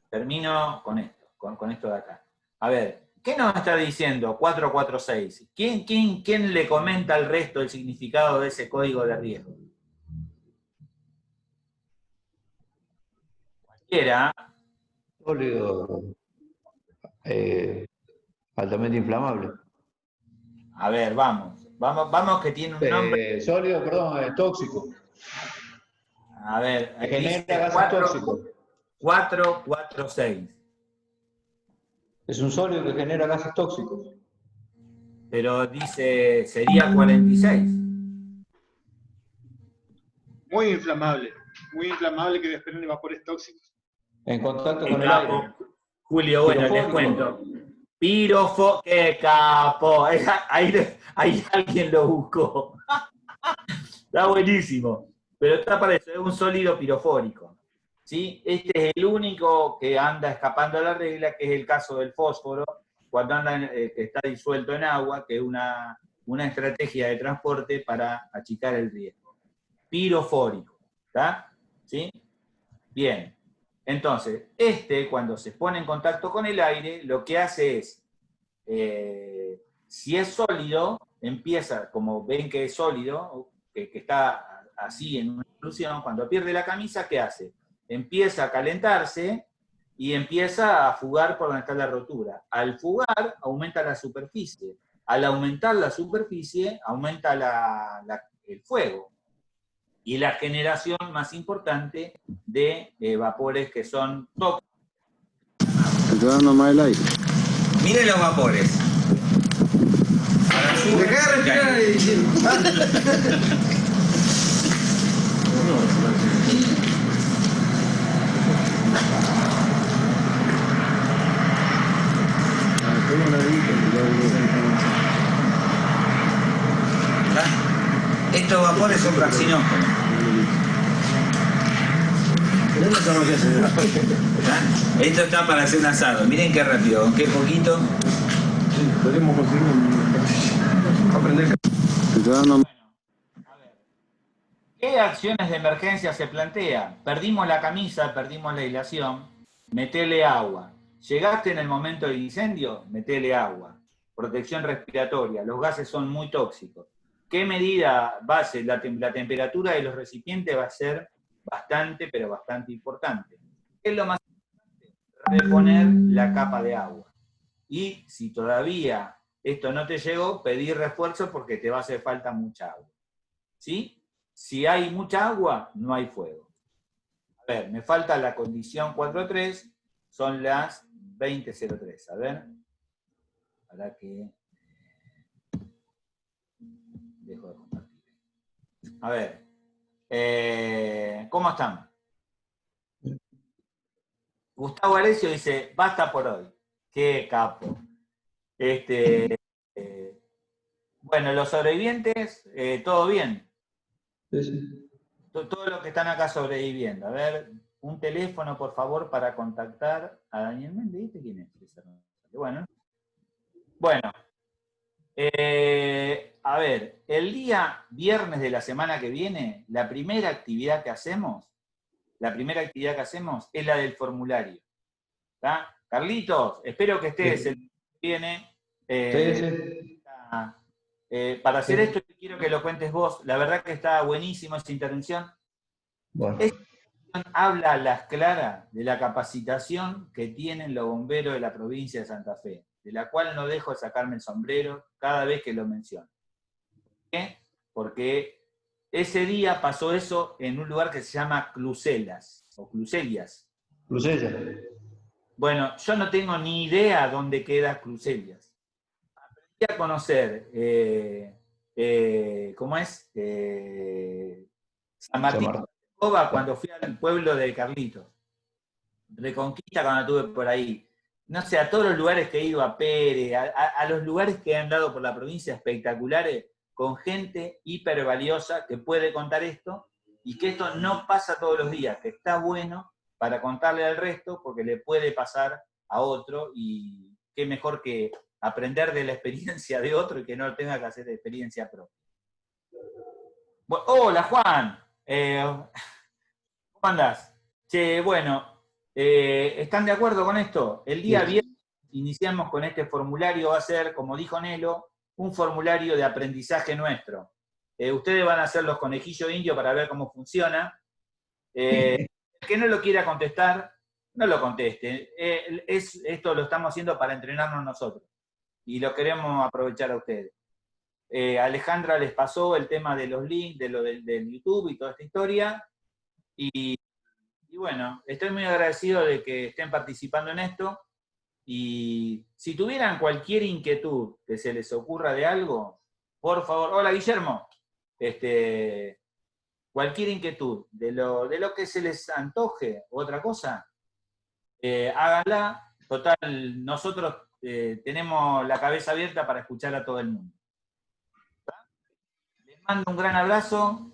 termino con esto, con esto de acá. A ver, ¿qué nos está diciendo 446? ¿Quién le comenta al resto el significado de ese código de riesgo? Cualquiera. Sólido altamente inflamable. A ver, vamos que tiene un nombre. Sólido, perdón, tóxico. A ver, que genera gases tóxicos. 446. Es un sólido que genera gases tóxicos. Pero dice, sería 46. Muy inflamable que desprende vapores tóxicos. En contacto con el aire. Julio, bueno, les cuento. ¡Qué capo! Ahí alguien lo buscó. Está buenísimo. Pero está para eso, es un sólido pirofórico. ¿Sí? Este es el único que anda escapando a la regla, que es el caso del fósforo, cuando anda, que está disuelto en agua, que es una una estrategia de transporte para achicar el riesgo. Pirofórico, ¿está? ¿Sí? Bien. Entonces, cuando se pone en contacto con el aire, lo que hace es, si es sólido, empieza, como ven que es sólido, que está así en una solución, cuando pierde la camisa, ¿qué hace? Empieza a calentarse y empieza a fugar por donde está la rotura. Al fugar, aumenta la superficie. Al aumentar la superficie, aumenta el fuego. Y la generación más importante de vapores que son tóxicos. Te dando más el aire. Miren los vapores. Dejá de respirar Estos vapores son fraccinógenos. Esto está para hacer un asado. Miren qué rápido, con qué poquito. Podemos conseguir aprender. ¿Qué acciones de emergencia se plantean? Perdimos la camisa, perdimos la aislación, metele agua. ¿Llegaste en el momento del incendio? Metele agua. Protección respiratoria, los gases son muy tóxicos. ¿Qué medida base? La temperatura de los recipientes va a ser bastante, pero bastante importante. ¿Qué es lo más importante? Reponer la capa de agua. Y si todavía esto no te llegó, pedir refuerzo porque te va a hacer falta mucha agua. ¿Sí? Si hay mucha agua, no hay fuego. A ver, me falta la condición 4.3, son las 20.03. A ver. Para que... Dejo de compartir. A ver. ¿Cómo están? Gustavo Arecio dice, basta por hoy. Qué capo. Bueno, los sobrevivientes, todo bien. Todos los que están acá sobreviviendo. A ver, un teléfono, por favor, para contactar a Daniel Méndez. ¿Viste quién es? Bueno. A ver, el día viernes de la semana que viene, la primera actividad que hacemos es la del formulario. ¿Está? Carlitos, espero que estés el día que viene. Para hacer esto, quiero que lo cuentes vos. La verdad que está buenísimo esta intervención. Bueno. Esta intervención habla a las claras de la capacitación que tienen los bomberos de la provincia de Santa Fe, de la cual no dejo de sacarme el sombrero cada vez que lo menciono. ¿Por qué? Porque ese día pasó eso en un lugar que se llama Cluselas, o Clusellas. Clusellas. Bueno, yo no tengo ni idea dónde queda Clusellas. Aprendí a conocer, ¿cómo es? San Martín de Coba cuando fui al pueblo de Carlitos. Reconquista cuando estuve por ahí. No sé, a todos los lugares que he ido, a Pérez, a los lugares que he andado por la provincia espectaculares, con gente hiper valiosa que puede contar esto, y que esto no pasa todos los días, que está bueno para contarle al resto, porque le puede pasar a otro, y qué mejor que aprender de la experiencia de otro y que no tenga que hacer experiencia propia. Bueno, hola Juan, ¿cómo andás? Che, bueno, ¿están de acuerdo con esto? El día viernes iniciamos con este formulario, va a ser, como dijo Nelo, un formulario de aprendizaje nuestro. Ustedes van a hacer los conejillos indios para ver cómo funciona. El que no lo quiera contestar, no lo conteste. Esto lo estamos haciendo para entrenarnos nosotros. Y lo queremos aprovechar a ustedes. Alejandra les pasó el tema de los links, de lo del YouTube y toda esta historia. Y bueno, estoy muy agradecido de que estén participando en esto. Y si tuvieran cualquier inquietud que se les ocurra de algo, por favor, hola Guillermo, cualquier inquietud de lo que se les antoje, otra cosa, háganla. Total, nosotros tenemos la cabeza abierta para escuchar a todo el mundo. Les mando un gran abrazo.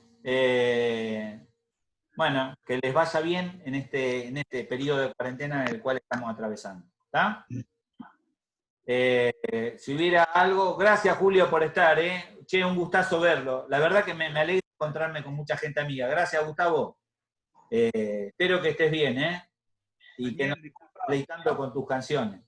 Bueno, que les vaya bien en este periodo de cuarentena en el cual estamos atravesando. ¿Está? Si hubiera algo, gracias Julio por estar, Che, un gustazo verlo. La verdad que me alegra encontrarme con mucha gente amiga. Gracias, Gustavo. Espero que estés bien, y que nos sigas deleitando con tus canciones.